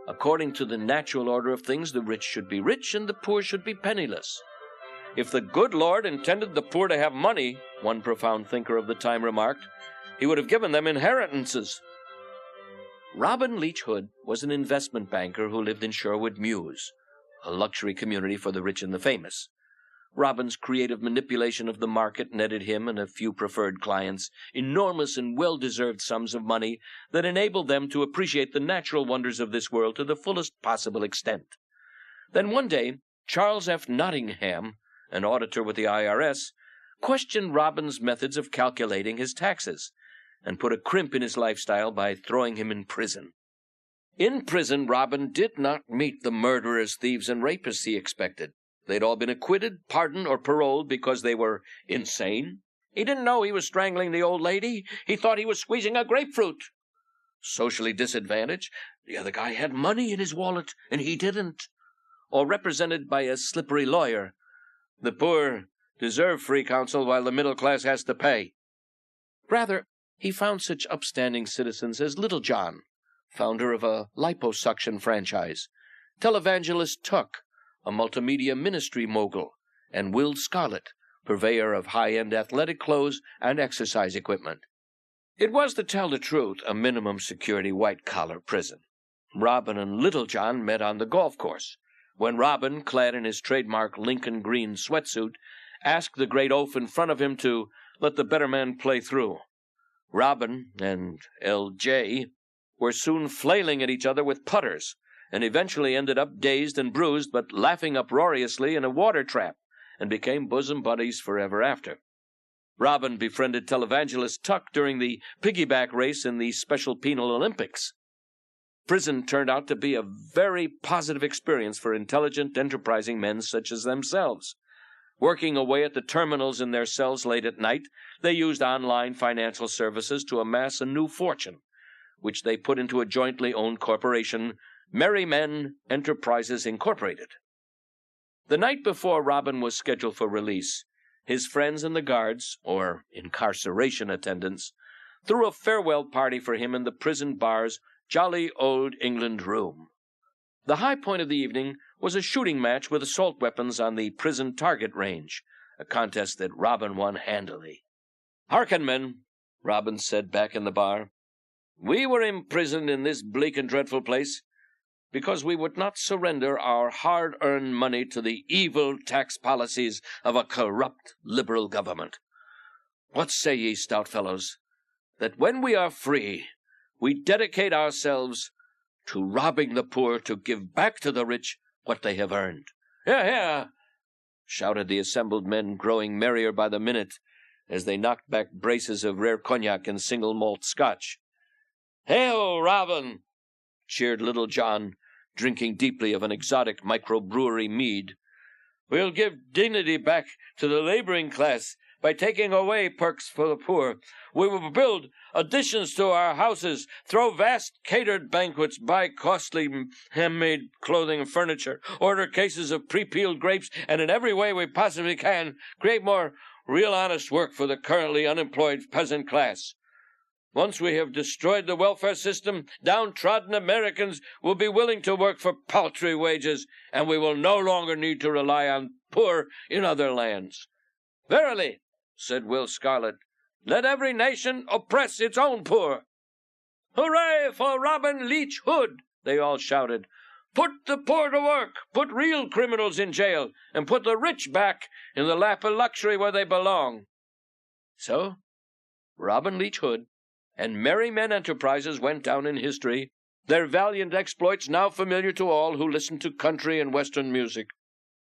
According to the natural order of things, the rich should be rich and the poor should be penniless. If the good Lord intended the poor to have money, one profound thinker of the time remarked, he would have given them inheritances. Robin Leach Hood was an investment banker who lived in Sherwood Mews, a luxury community for the rich and the famous. Robin's creative manipulation of the market netted him and a few preferred clients enormous and well-deserved sums of money that enabled them to appreciate the natural wonders of this world to the fullest possible extent. Then one day, Charles F. Nottingham, an auditor with the IRS, questioned Robin's methods of calculating his taxes and put a crimp in his lifestyle by throwing him in prison. In prison, Robin did not meet the murderers, thieves, and rapists he expected. They'd all been acquitted, pardoned, or paroled because they were insane. He didn't know he was strangling the old lady. He thought he was squeezing a grapefruit. Socially disadvantaged, the other guy had money in his wallet, and he didn't. Or represented by a slippery lawyer. The poor deserve free counsel while the middle class has to pay. Rather, he found such upstanding citizens as Little John, founder of a liposuction franchise, televangelist Tuck, a multimedia ministry mogul, and Will Scarlett, purveyor of high-end athletic clothes and exercise equipment. It was, to tell the truth, a minimum-security white-collar prison. Robin and Little John met on the golf course, when Robin, clad in his trademark Lincoln green sweatsuit, asked the great oaf in front of him to let the better man play through. Robin and L.J. were soon flailing at each other with putters, and eventually ended up dazed and bruised, but laughing uproariously in a water trap, and became bosom buddies forever after. Robin befriended televangelist Tuck during the piggyback race in the Special Penal Olympics. Prison turned out to be a very positive experience for intelligent, enterprising men such as themselves. Working away at the terminals in their cells late at night, they used online financial services to amass a new fortune, which they put into a jointly owned corporation, Merry Men Enterprises Incorporated. The night before Robin was scheduled for release, his friends and the guards, or incarceration attendants, threw a farewell party for him in the prison bar's jolly old England room. The high point of the evening was a shooting match with assault weapons on the prison target range, a contest that Robin won handily. "Hearken, men," Robin said back in the bar. "We were imprisoned in this bleak and dreadful place because we would not surrender our hard-earned money to the evil tax policies of a corrupt liberal government. What say ye, stout fellows, that when we are free, we dedicate ourselves to robbing the poor to give back to the rich what they have earned?" "Hear, hear!" shouted the assembled men, growing merrier by the minute as they knocked back braces of rare cognac and single malt Scotch. "Hail, Robin!" cheered Little John, drinking deeply of an exotic microbrewery mead. We'll give dignity back to the laboring class by taking away perks for the poor. We will build additions to our houses, throw vast catered banquets, buy costly handmade clothing and furniture, order cases of pre-peeled grapes, and in every way we possibly can, create more real honest work for the currently unemployed peasant class. Once we have destroyed the welfare system, downtrodden Americans will be willing to work for paltry wages, and we will no longer need to rely on poor in other lands. Verily, said Will Scarlet, let every nation oppress its own poor. Hooray for Robin Leach Hood, they all shouted. Put the poor to work, put real criminals in jail, and put the rich back in the lap of luxury where they belong. So, Robin Leach Hood and Merry Men Enterprises went down in history, their valiant exploits now familiar to all who listen to country and Western music.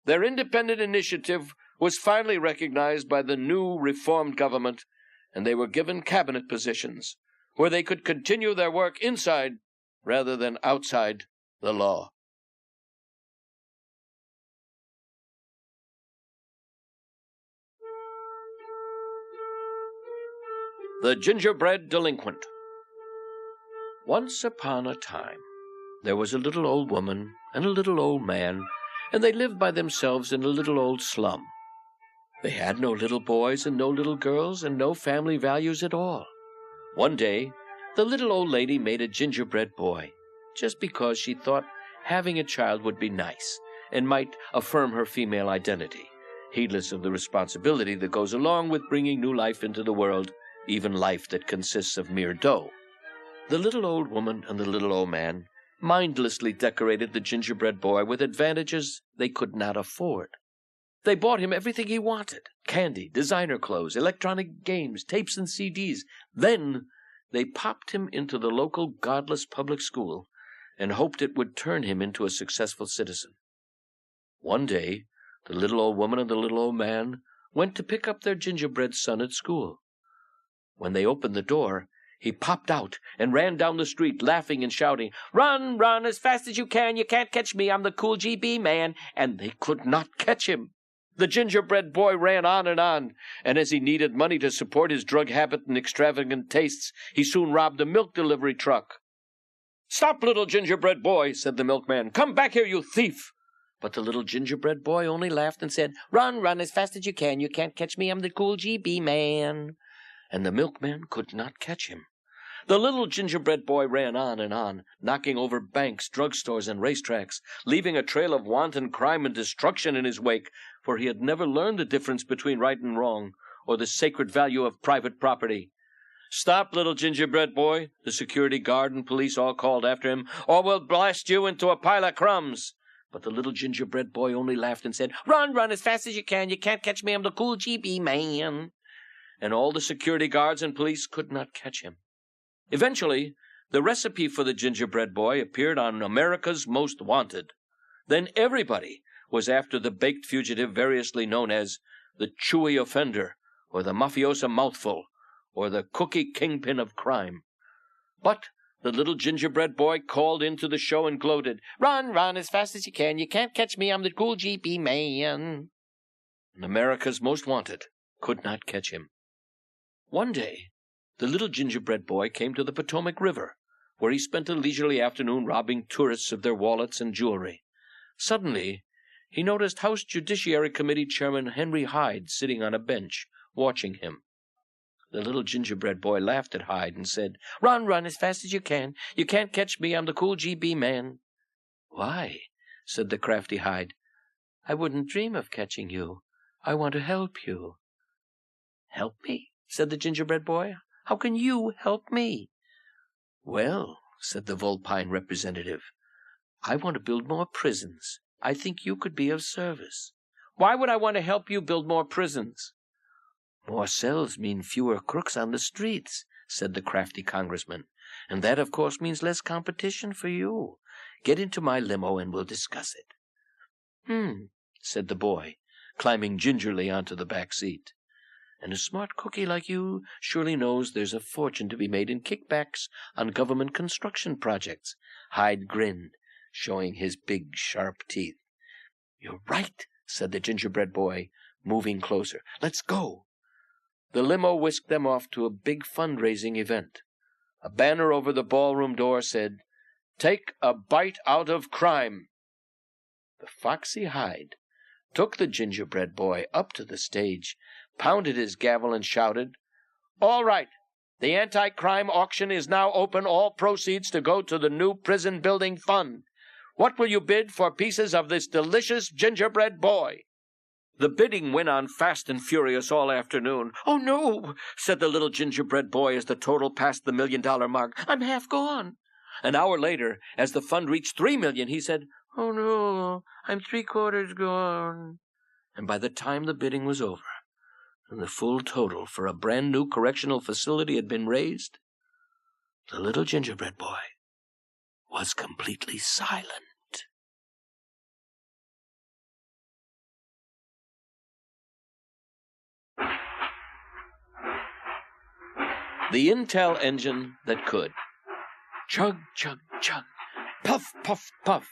Their independent initiative was finally recognized by the new reformed government, and they were given cabinet positions, where they could continue their work inside rather than outside the law. The Gingerbread Delinquent. Once upon a time, there was a little old woman and a little old man, and they lived by themselves in a little old slum. They had no little boys and no little girls and no family values at all. One day, the little old lady made a gingerbread boy, just because she thought having a child would be nice and might affirm her female identity, heedless of the responsibility that goes along with bringing new life into the world, even life that consists of mere dough. The little old woman and the little old man mindlessly decorated the gingerbread boy with advantages they could not afford. They bought him everything he wanted: candy, designer clothes, electronic games, tapes and CDs. Then they popped him into the local godless public school and hoped it would turn him into a successful citizen. One day, the little old woman and the little old man went to pick up their gingerbread son at school. When they opened the door, he popped out and ran down the street, laughing and shouting, "Run, run, as fast as you can can't catch me, I'm the cool GB man," and they could not catch him. The gingerbread boy ran on, and as he needed money to support his drug habit and extravagant tastes, he soon robbed a milk delivery truck. "Stop, little gingerbread boy," said the milkman. "Come back here, you thief!" But the little gingerbread boy only laughed and said, "Run, run, as fast as you can't catch me, I'm the cool GB man." And the milkman could not catch him. The little gingerbread boy ran on, knocking over banks, drugstores, and racetracks, leaving a trail of wanton crime and destruction in his wake, for he had never learned the difference between right and wrong, or the sacred value of private property. "Stop, little gingerbread boy," the security guard and police all called after him, "or we'll blast you into a pile of crumbs." But the little gingerbread boy only laughed and said, "Run, run, as fast as you can't catch me, I'm the cool GB man." And all the security guards and police could not catch him. Eventually, the recipe for the gingerbread boy appeared on America's Most Wanted. Then everybody was after the baked fugitive variously known as the chewy offender, or the mafiosa mouthful, or the cookie kingpin of crime. But the little gingerbread boy called into the show and gloated, "Run, run, as fast as you can't catch me, I'm the cool GB man." And America's Most Wanted could not catch him. One day, the little gingerbread boy came to the Potomac River, where he spent a leisurely afternoon robbing tourists of their wallets and jewelry. Suddenly, he noticed House Judiciary Committee Chairman Henry Hyde sitting on a bench, watching him. The little gingerbread boy laughed at Hyde and said, "Run, run, as fast as you can't catch me, I'm the cool GB man." "Why," said the crafty Hyde, "I wouldn't dream of catching you. I want to help you." "Help me?" said the gingerbread boy. "How can you help me?" "Well," said the vulpine representative, "I want to build more prisons. I think you could be of service." "Why would I want to help you build more prisons?" "More cells mean fewer crooks on the streets," said the crafty congressman. "And that, of course, means less competition for you. Get into my limo and we'll discuss it." Said the boy, climbing gingerly onto the back seat. "And a smart cookie like you surely knows there's a fortune to be made in kickbacks on government construction projects." Hyde grinned, showing his big, sharp teeth. "You're right," said the gingerbread boy, moving closer. "Let's go." The limo whisked them off to a big fundraising event. A banner over the ballroom door said, "Take a bite out of crime." The foxy Hyde took the gingerbread boy up to the stage, pounded his gavel, and shouted, "All right, the anti-crime auction is now open. All proceeds to go to the new prison building fund. What will you bid for pieces of this delicious gingerbread boy?" The bidding went on fast and furious all afternoon. "Oh, no," said the little gingerbread boy as the total passed the $1 million mark. "I'm half gone." An hour later, as the fund reached $3 million, he said, "Oh, no, I'm 3/4 gone." And by the time the bidding was over, and the full total for a brand-new correctional facility had been raised, the little gingerbread boy was completely silent. The Intel engine that could. Chug, chug, chug. Puff, puff, puff.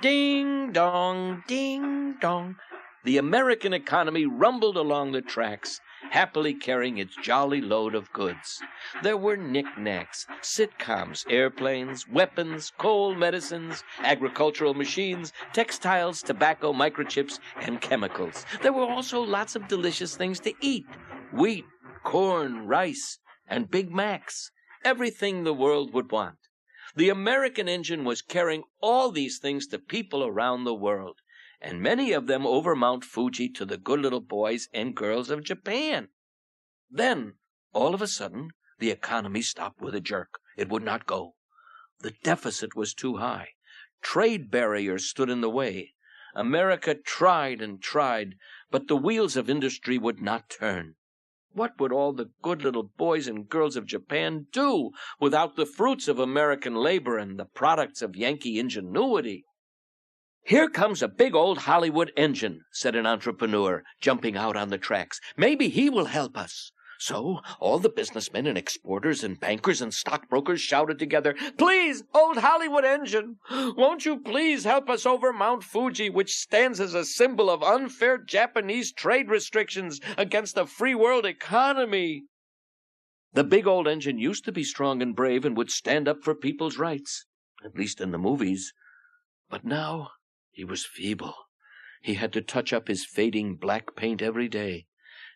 Ding, dong, ding, dong. The American economy rumbled along the tracks, happily carrying its jolly load of goods. There were knickknacks, sitcoms, airplanes, weapons, coal medicines, agricultural machines, textiles, tobacco, microchips, and chemicals. There were also lots of delicious things to eat: wheat, corn, rice, and Big Macs. Everything the world would want. The American engine was carrying all these things to people around the world, and many of them over Mount Fuji to the good little boys and girls of Japan. Then, all of a sudden, the economy stopped with a jerk. It would not go. The deficit was too high. Trade barriers stood in the way. America tried and tried, but the wheels of industry would not turn. What would all the good little boys and girls of Japan do without the fruits of American labor and the products of Yankee ingenuity? "Here comes a big old Hollywood engine," said an entrepreneur, jumping out on the tracks. "Maybe he will help us." So all the businessmen and exporters and bankers and stockbrokers shouted together, "Please, old Hollywood engine, won't you please help us over Mount Fuji, which stands as a symbol of unfair Japanese trade restrictions against the free world economy?" The big old engine used to be strong and brave and would stand up for people's rights, at least in the movies. But now he was feeble. He had to touch up his fading black paint every day,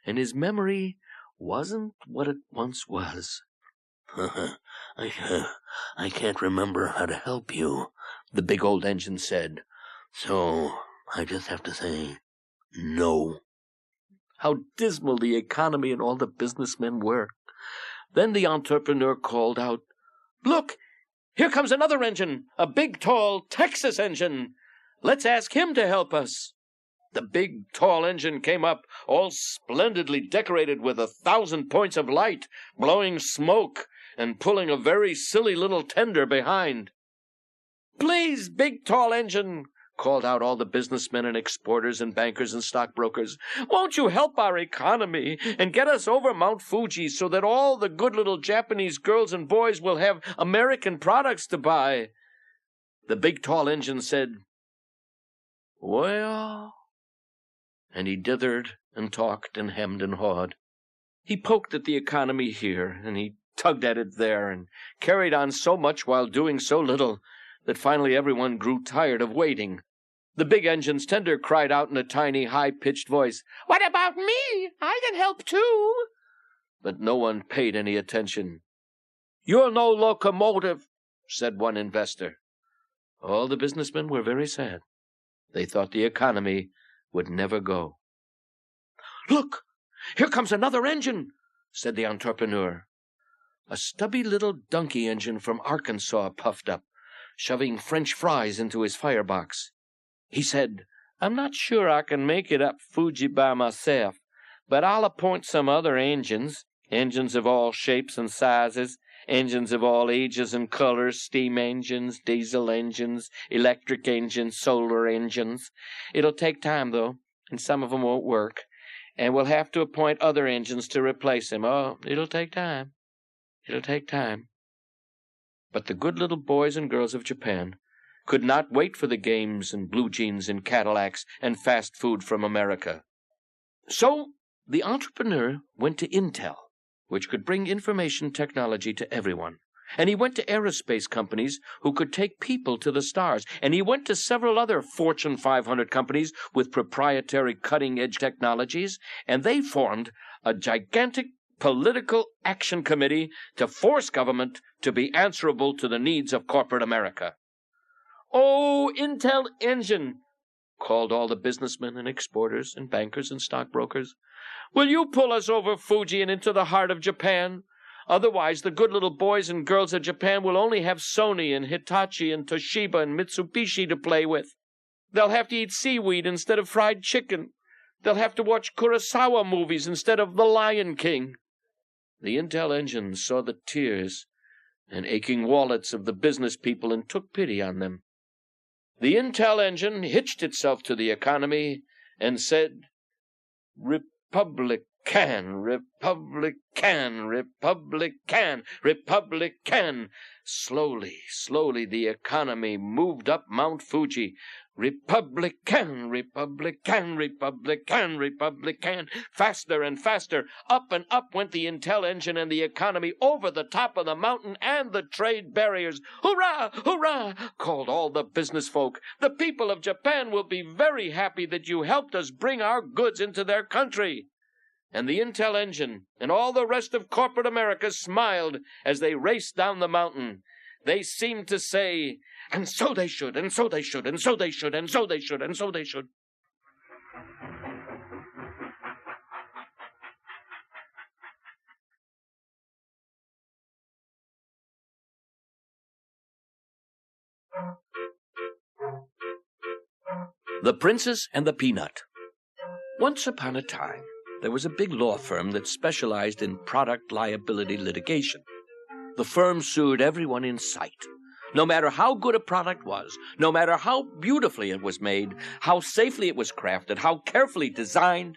and his memory wasn't what it once was. I can't remember how to help you," the big old engine said. "So I just have to say no." How dismal the economy and all the businessmen were. Then the entrepreneur called out, "Look, here comes another engine, a big, tall Texas engine. Let's ask him to help us." The big, tall engine came up, all splendidly decorated with 1,000 points of light, blowing smoke, and pulling a very silly little tender behind. "Please, big, tall engine," called out all the businessmen and exporters and bankers and stockbrokers, "won't you help our economy and get us over Mount Fuji so that all the good little Japanese girls and boys will have American products to buy?" The big, tall engine said, "Well," and he dithered and talked and hemmed and hawed. He poked at the economy here, and he tugged at it there, and carried on so much while doing so little that finally everyone grew tired of waiting. The big engine's tender cried out in a tiny, high-pitched voice, "What about me? I can help too." But no one paid any attention. "You're no locomotive," said one investor. All the businessmen were very sad. They thought the economy would never go. "Look, here comes another engine," said the entrepreneur. A stubby little donkey engine from Arkansas puffed up, shoving French fries into his firebox. He said, "I'm not sure I can make it up Fuji by myself, but I'll appoint some other engines of all shapes and sizes, engines of all ages and colors, steam engines, diesel engines, electric engines, solar engines. It'll take time, though, and some of them won't work, and we'll have to appoint other engines to replace them. Oh, it'll take time. It'll take time." But the good little boys and girls of Japan could not wait for the games and blue jeans and Cadillacs and fast food from America. So the entrepreneur went to Intel, which could bring information technology to everyone. And he went to aerospace companies who could take people to the stars. And he went to several other Fortune 500 companies with proprietary cutting-edge technologies, and they formed a gigantic political action committee to force government to be answerable to the needs of corporate America. "Oh, Intel engine," called all the businessmen and exporters and bankers and stockbrokers, "will you pull us over Fuji and into the heart of Japan? Otherwise, the good little boys and girls of Japan will only have Sony and Hitachi and Toshiba and Mitsubishi to play with. They'll have to eat seaweed instead of fried chicken. They'll have to watch Kurosawa movies instead of The Lion King." The Intel engine saw the tears and aching wallets of the business people and took pity on them. The Intel engine hitched itself to the economy and said, "Republican, Republican, Republican, Republican." Slowly, slowly the economy moved up Mount Fuji. "Republican, Republican, Republican, Republican." Faster and faster, up and up went the Intel engine and the economy over the top of the mountain and the trade barriers. "Hurrah! Hurrah!" called all the business folk. "The people of Japan will be very happy that you helped us bring our goods into their country." And the Intel engine and all the rest of corporate America smiled as they raced down the mountain. They seemed to say, "And so they should, and so they should, and so they should, and so they should, and so they should." The Princess and the Peanut. Once upon a time, there was a big law firm that specialized in product liability litigation. The firm sued everyone in sight. No matter how good a product was, no matter how beautifully it was made, how safely it was crafted, how carefully designed,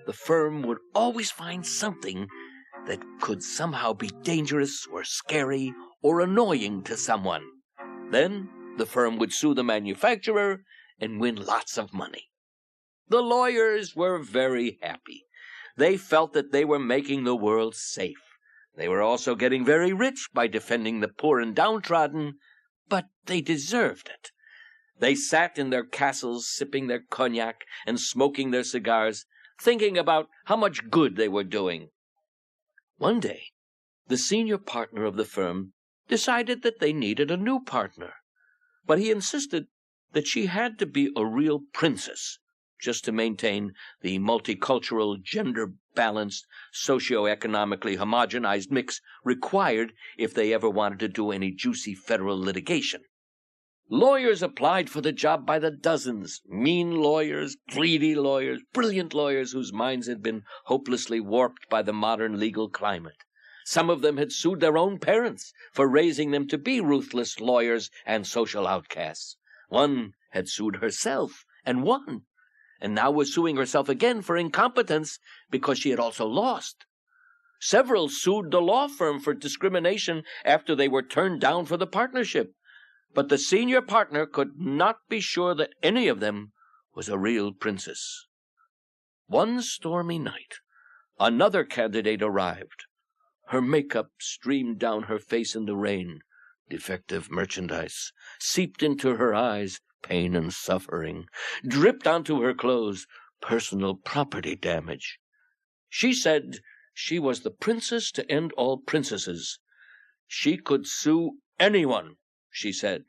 the firm would always find something that could somehow be dangerous or scary or annoying to someone. Then the firm would sue the manufacturer and win lots of money. The lawyers were very happy. They felt that they were making the world safe. They were also getting very rich by defending the poor and downtrodden, but they deserved it. They sat in their castles, sipping their cognac and smoking their cigars, thinking about how much good they were doing. One day, the senior partner of the firm decided that they needed a new partner, but he insisted that she had to be a real princess, just to maintain the multicultural, gender-balanced, socio-economically homogenized mix required if they ever wanted to do any juicy federal litigation. Lawyers applied for the job by the dozens. Mean lawyers, greedy lawyers, brilliant lawyers whose minds had been hopelessly warped by the modern legal climate. Some of them had sued their own parents for raising them to be ruthless lawyers and social outcasts. One had sued herself and won, and now was suing herself again for incompetence because she had also lost. Several sued the law firm for discrimination after they were turned down for the partnership, but the senior partner could not be sure that any of them was a real princess. One stormy night, another candidate arrived. Her makeup streamed down her face in the rain. Defective merchandise seeped into her eyes. Pain and suffering dripped onto her clothes. Personal property damage. She said she was the princess to end all princesses. She could sue anyone, she said.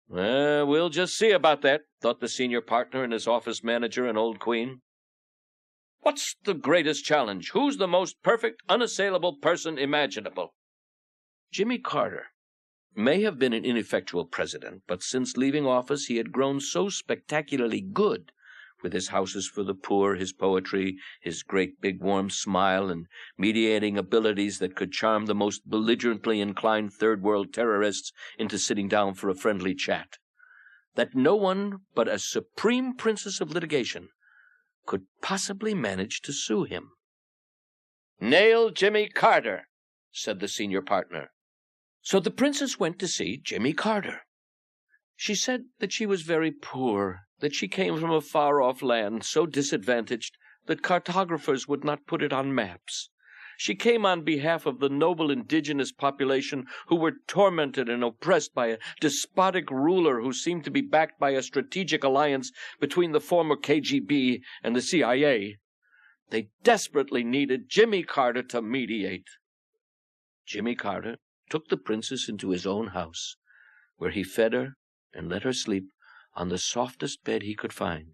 We'll just see about that, thought the senior partner and his office manager, an old queen. What's the greatest challenge? Who's the most perfect, unassailable person imaginable? Jimmy Carter may have been an ineffectual president, but since leaving office he had grown so spectacularly good, with his houses for the poor, his poetry, his great big warm smile, and mediating abilities that could charm the most belligerently inclined third-world terrorists into sitting down for a friendly chat, that no one but a supreme princess of litigation could possibly manage to sue him. "Nail Jimmy Carter," said the senior partner. So the princess went to see Jimmy Carter. She said that she was very poor, that she came from a far-off land so disadvantaged that cartographers would not put it on maps. She came on behalf of the noble indigenous population who were tormented and oppressed by a despotic ruler who seemed to be backed by a strategic alliance between the former KGB and the CIA. They desperately needed Jimmy Carter to mediate. Jimmy Carter took the princess into his own house, where he fed her and let her sleep on the softest bed he could find.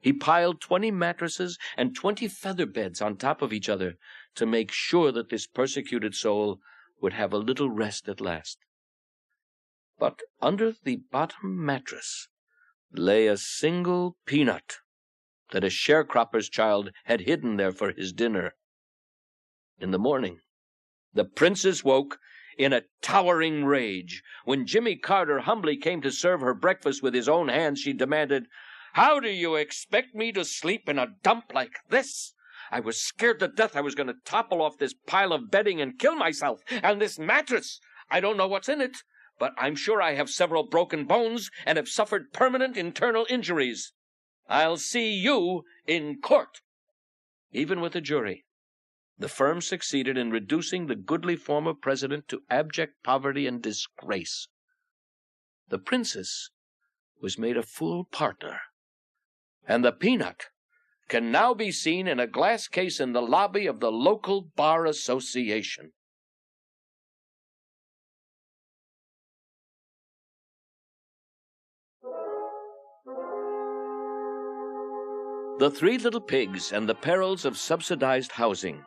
He piled 20 mattresses and 20 feather beds on top of each other to make sure that this persecuted soul would have a little rest at last. But under the bottom mattress lay a single peanut that a sharecropper's child had hidden there for his dinner. In the morning, the princess woke in a towering rage. When Jimmy Carter humbly came to serve her breakfast with his own hands, she demanded, "How do you expect me to sleep in a dump like this? I was scared to death I was going to topple off this pile of bedding and kill myself. And this mattress, I don't know what's in it, but I'm sure I have several broken bones and have suffered permanent internal injuries. I'll see you in court." Even with a jury, the firm succeeded in reducing the goodly former president to abject poverty and disgrace. The princess was made a full partner, and the peanut can now be seen in a glass case in the lobby of the local bar association. The Three Little Pigs and the Perils of Subsidized Housing.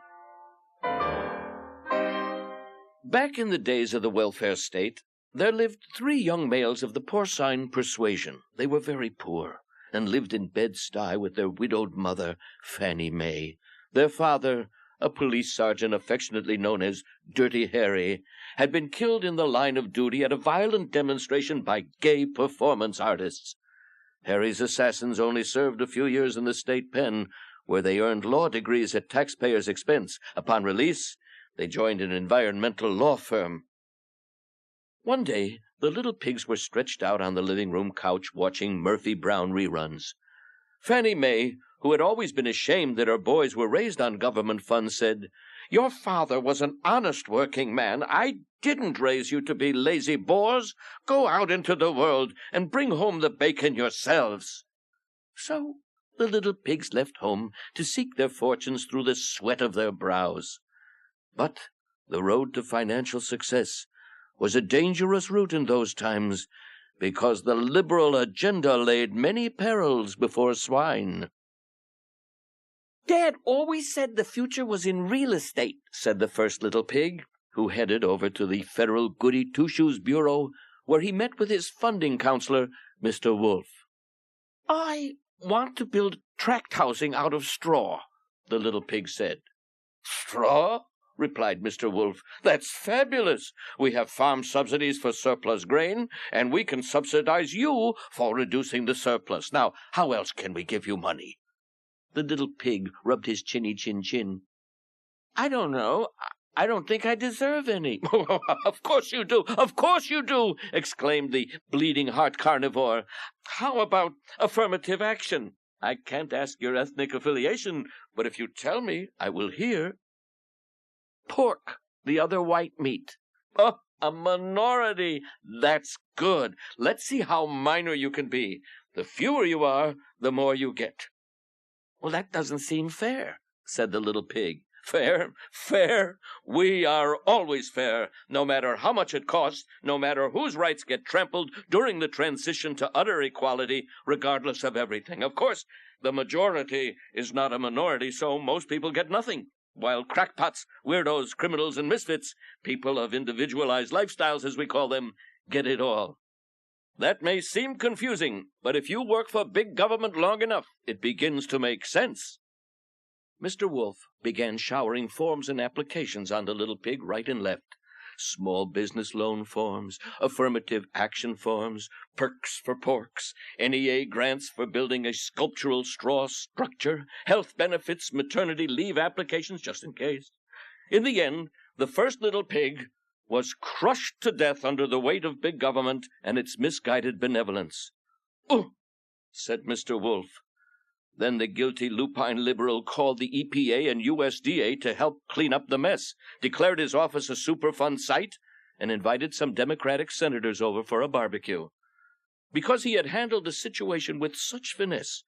Back in the days of the welfare state, there lived 3 young males of the porcine persuasion. They were very poor, and lived in Bed-Stuy with their widowed mother, Fanny May. Their father, a police sergeant affectionately known as Dirty Harry, had been killed in the line of duty at a violent demonstration by gay performance artists. Harry's assassins only served a few years in the state pen, where they earned law degrees at taxpayers' expense. Upon release, they joined an environmental law firm. One day, the little pigs were stretched out on the living room couch watching Murphy Brown reruns. Fanny May, who had always been ashamed that her boys were raised on government funds, said, "Your father was an honest working man. I didn't raise you to be lazy bores. Go out into the world and bring home the bacon yourselves." So the little pigs left home to seek their fortunes through the sweat of their brows. But the road to financial success was a dangerous route in those times, because the liberal agenda laid many perils before swine. "Dad always said the future was in real estate," said the first little pig, who headed over to the Federal Goody Two-Shoes Bureau, where he met with his funding counselor, Mr. Wolf. "I want to build tract housing out of straw," the little pig said. "Straw?" replied Mr. Wolf. "That's fabulous. We have farm subsidies for surplus grain, and we can subsidize you for reducing the surplus. Now, how else can we give you money?" The little pig rubbed his chinny chin. "I don't know. I don't think I deserve any." Of course you do. Of course you do," exclaimed the bleeding heart carnivore. "How about affirmative action? I can't ask your ethnic affiliation, but if you tell me, I will hear." "Pork, the other white meat." "Oh, a minority. That's good. Let's see how minor you can be. The fewer you are, the more you get." "Well, that doesn't seem fair," said the little pig. "Fair? Fair? We are always fair, no matter how much it costs, no matter whose rights get trampled during the transition to utter equality, regardless of everything. Of course, the majority is not a minority, so most people get nothing, while crackpots, weirdos, criminals, and misfits, people of individualized lifestyles, as we call them, get it all. That may seem confusing, but if you work for big government long enough, it begins to make sense." Mr. Wolf began showering forms and applications on the little pig right and left. Small business loan forms, affirmative action forms, perks for porks, NEA grants for building a sculptural straw structure, health benefits, maternity leave applications, just in case. In the end, the first little pig was crushed to death under the weight of big government and its misguided benevolence. "Oh," said Mr. Wolf. Then the guilty lupine liberal called the EPA and USDA to help clean up the mess, declared his office a Superfund site, and invited some Democratic senators over for a barbecue. Because he had handled the situation with such finesse,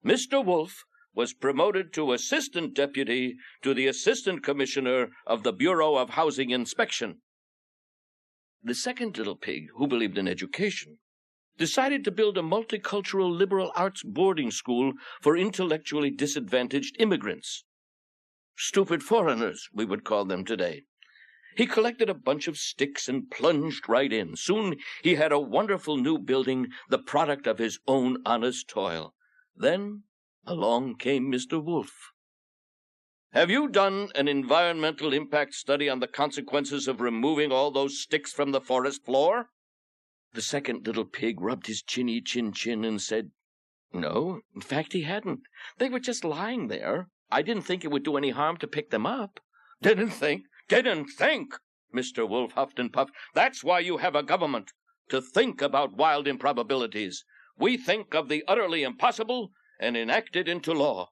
Mr. Wolf was promoted to assistant deputy to the assistant commissioner of the Bureau of Housing Inspection. The second little pig, who believed in education, decided to build a multicultural liberal arts boarding school for intellectually disadvantaged immigrants. Stupid foreigners, we would call them today. He collected a bunch of sticks and plunged right in. Soon he had a wonderful new building, the product of his own honest toil. Then along came Mr. Wolf. "Have you done an environmental impact study on the consequences of removing all those sticks from the forest floor?" The second little pig rubbed his chinny chin and said, "No, in fact he hadn't. They were just lying there. I didn't think it would do any harm to pick them up." Didn't think, Mr. Wolf huffed and puffed. "That's why you have a government, to think about wild improbabilities. We think of the utterly impossible and enact it into law."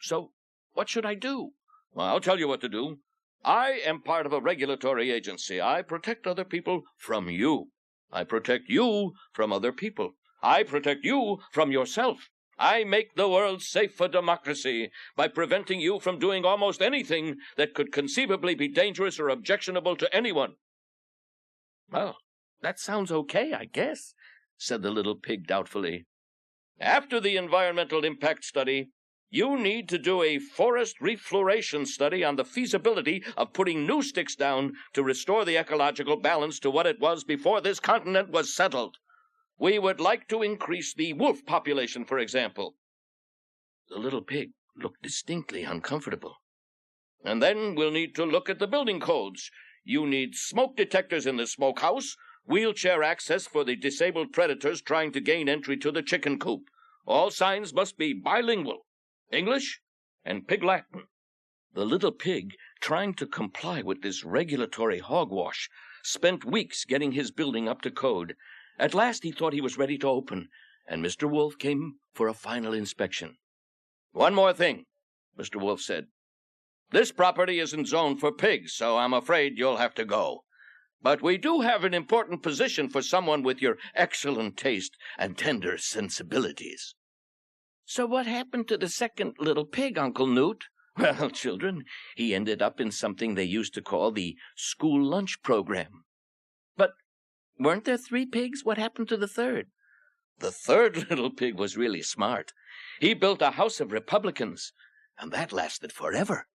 "So what should I do?" "Well, I'll tell you what to do. I am part of a regulatory agency. I protect other people from you. I protect you from other people. I protect you from yourself. I make the world safe for democracy by preventing you from doing almost anything that could conceivably be dangerous or objectionable to anyone." "Well, that sounds okay, I guess," said the little pig doubtfully. "After the environmental impact study, you need to do a forest refloration study on the feasibility of putting new sticks down to restore the ecological balance to what it was before this continent was settled. We would like to increase the wolf population, for example." The little pig looked distinctly uncomfortable. "And then we'll need to look at the building codes. You need smoke detectors in the smokehouse, wheelchair access for the disabled predators trying to gain entry to the chicken coop. All signs must be bilingual, English and Pig Latin." The little pig, trying to comply with this regulatory hogwash, spent weeks getting his building up to code. At last he thought he was ready to open, and Mr. Wolf came for a final inspection. "One more thing," Mr. Wolf said. "This property isn't zoned for pigs, so I'm afraid you'll have to go. But we do have an important position for someone with your excellent taste and tender sensibilities." "So what happened to the second little pig, Uncle Newt?" "Well, children, he ended up in something they used to call the school lunch program." "But weren't there 3 pigs? What happened to the third?" "The third little pig was really smart. He built a house of Republicans, and that lasted forever."